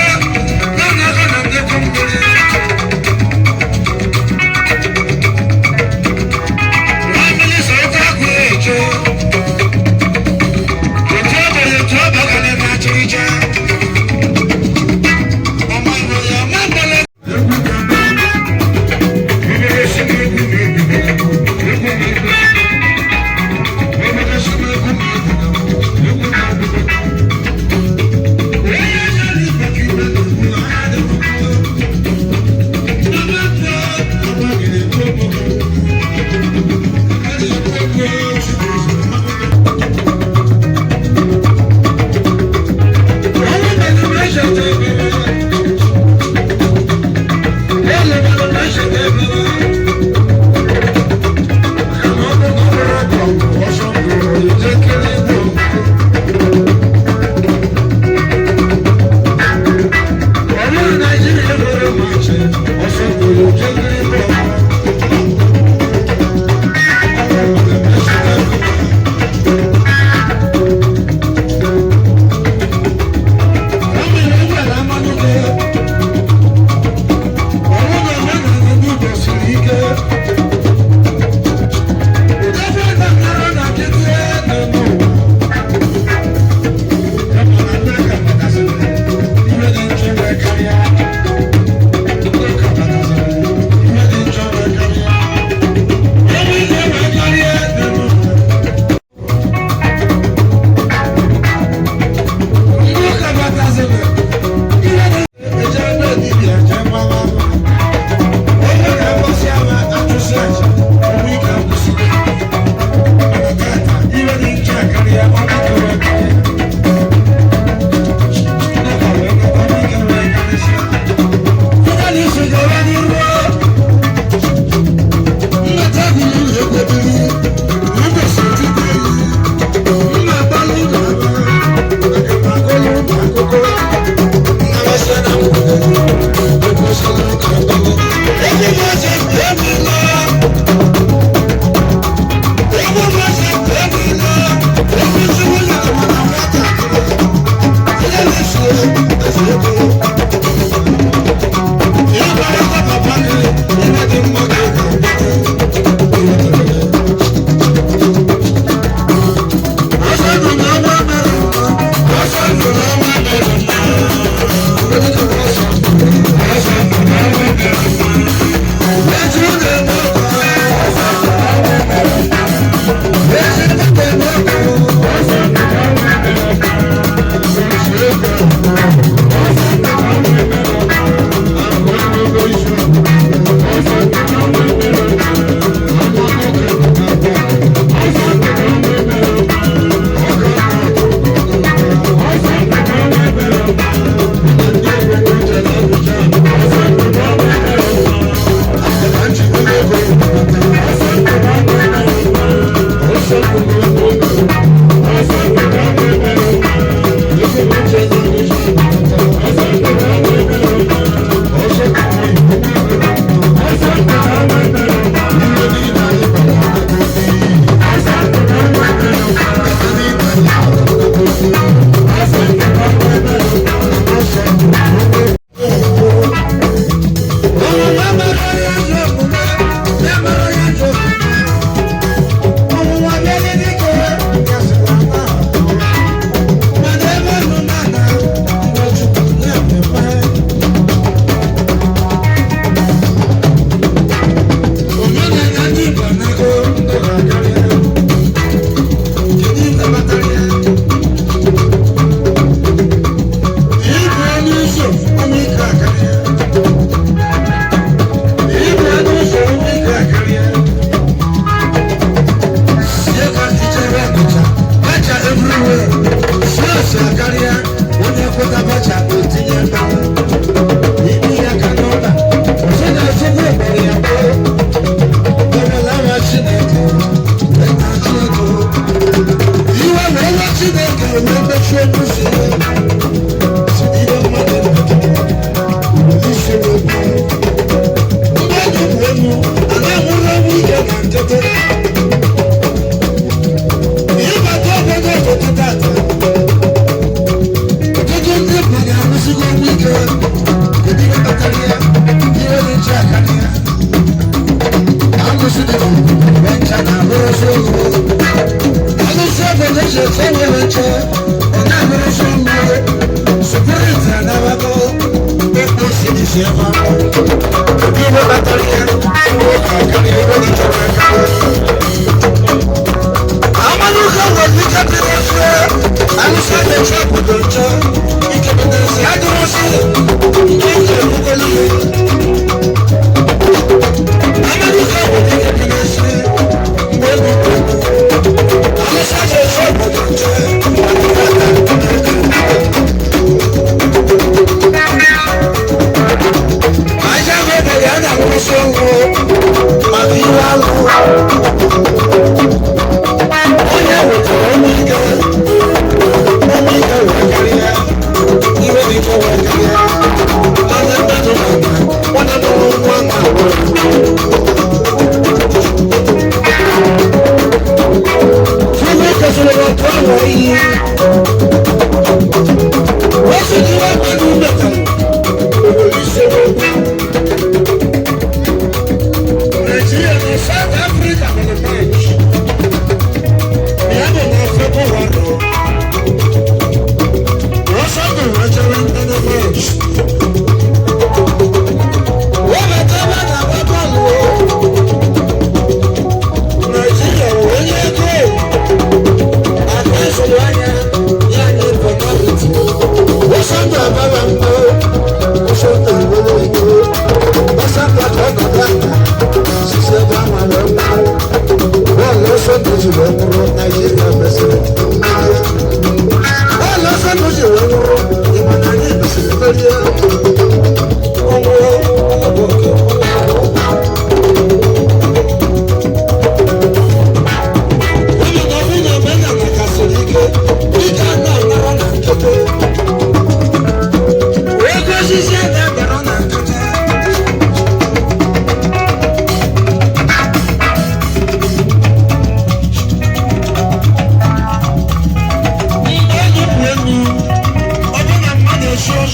Sure.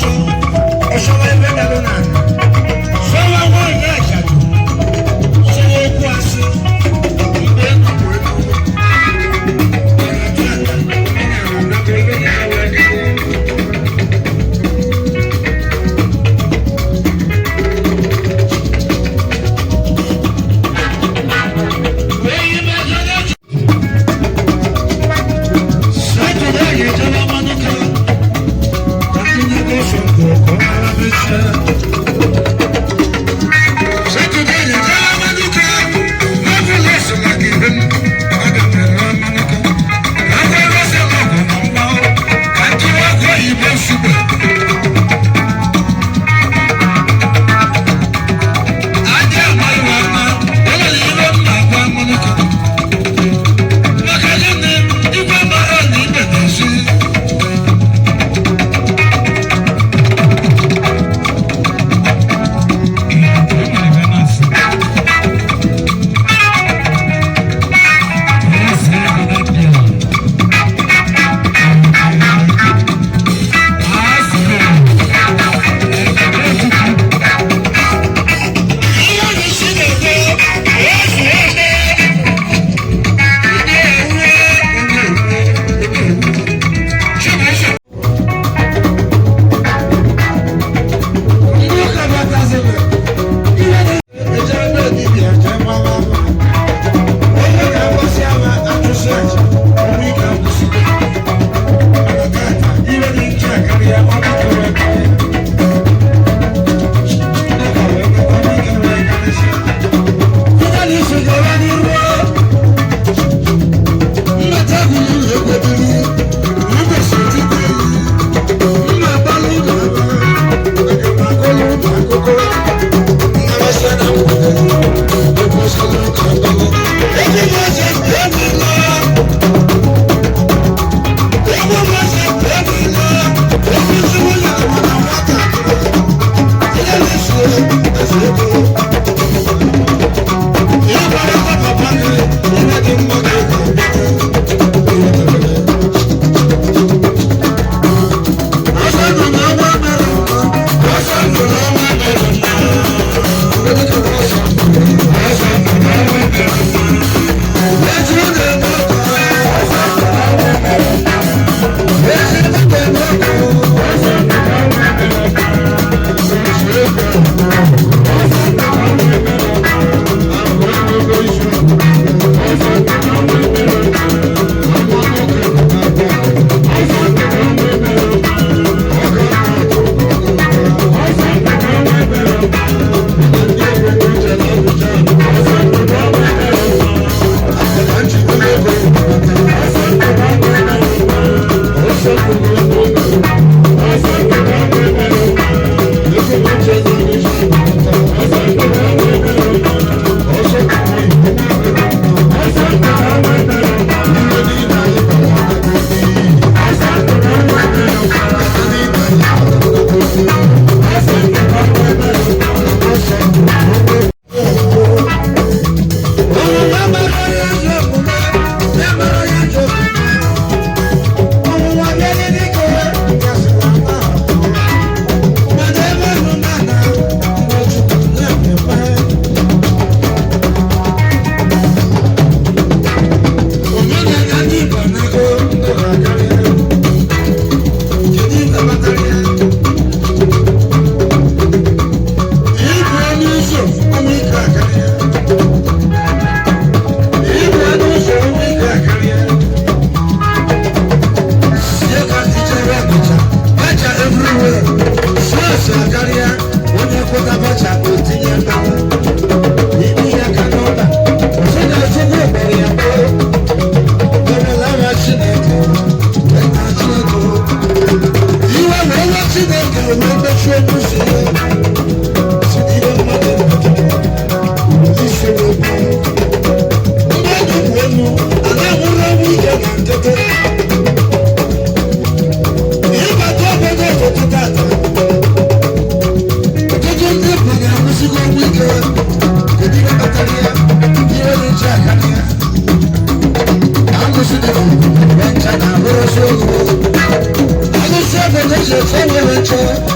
Thank you.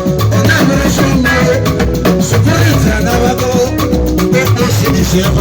Thank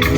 you.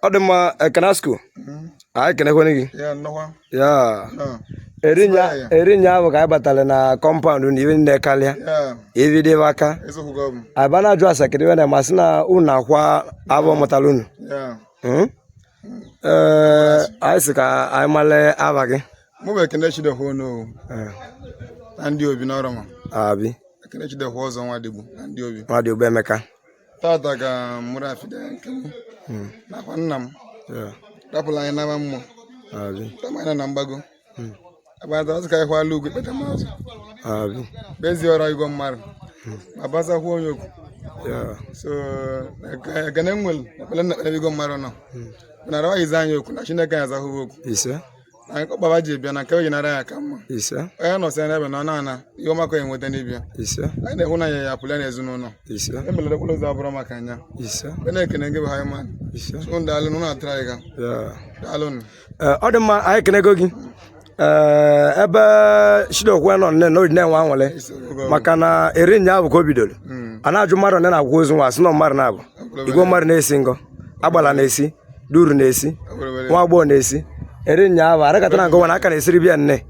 Odema Kanasku. I can have Yeah, no one. Yeah. No. Erinya bụ ka anyị batara na compound n'iwe ndị kalịa evide waka abana jụ asakịrị we na masị na unu akwa abụ mụtara unu anyị sị ka anyị male aba gị mụ bụ ekene chide hụ no na ndị obi n'ọrụ ma abi ekene chide hụ ọzọ nwadịgbu na ndị obi nwadịgbu Emeka tata ka mụrụ afide nke m nakwa nna m rapụla anyị n'ama mmụọ tamanya na mgbago abata ọzọ ka anyị hụala ugwu kpeta mazụ bezi ọrụ igwe mmadụ ma basa hụ onye okwu so ekene nwere ekpele na ekpele igwe mmadụ nọ na rawa ize anyị okwu na Chineke anyị azahụ okwu anyị kọkpaba ji bịa na nke oyi nara ya ka mma onye nọsị anya ebe na ọ na-ana ihe ọmakọ ya enweta n'ibia anyị na-ehụ na ya pụla na ezinụlọ emelere okporo ụzọ abụrụ maka anya ebe na-ekene gị bụ ha man so ndị alụ na atara anyị ga alụ ọ dị mma anyị kenego gị ebe Chidokwe nọ nne na odine nwa nwale maka na Erinya bụ ka o bidoro a na-ajụ mmadụ nne na-agwụ ozu nwa sị nọ mmadụ na-abụ igwe mmadụ na-esi ngọ agbala na-esi duru na-esi nwa agbọghọ na-esi Erinya bụ arịkata na ngọwa na aka na-esiri bịa nne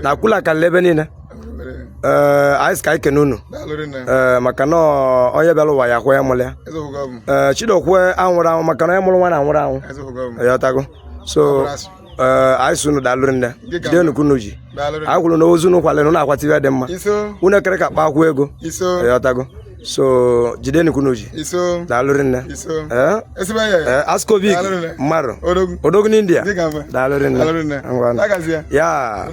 na akwụla akarịla ebe niile anyị ka anyị kene unu maka na onye bịara ụwa ya kwa ya mụrụ ya Chidokwe anwụrụ anwụ maka na onye mụrụ nwa na anwụrụ anwụ ya ọtago so anyị sunu dalụrụ nne jide nnukwu ji anyị kwuru na ozu n'ụkwalị na akwata ibe dị mma unu ekere ka kpa akwụ ego ya ọtago so jide nnukwu ji dalụrụ nne Askovic mmadụ odogwu n'India dalụrụ nne ya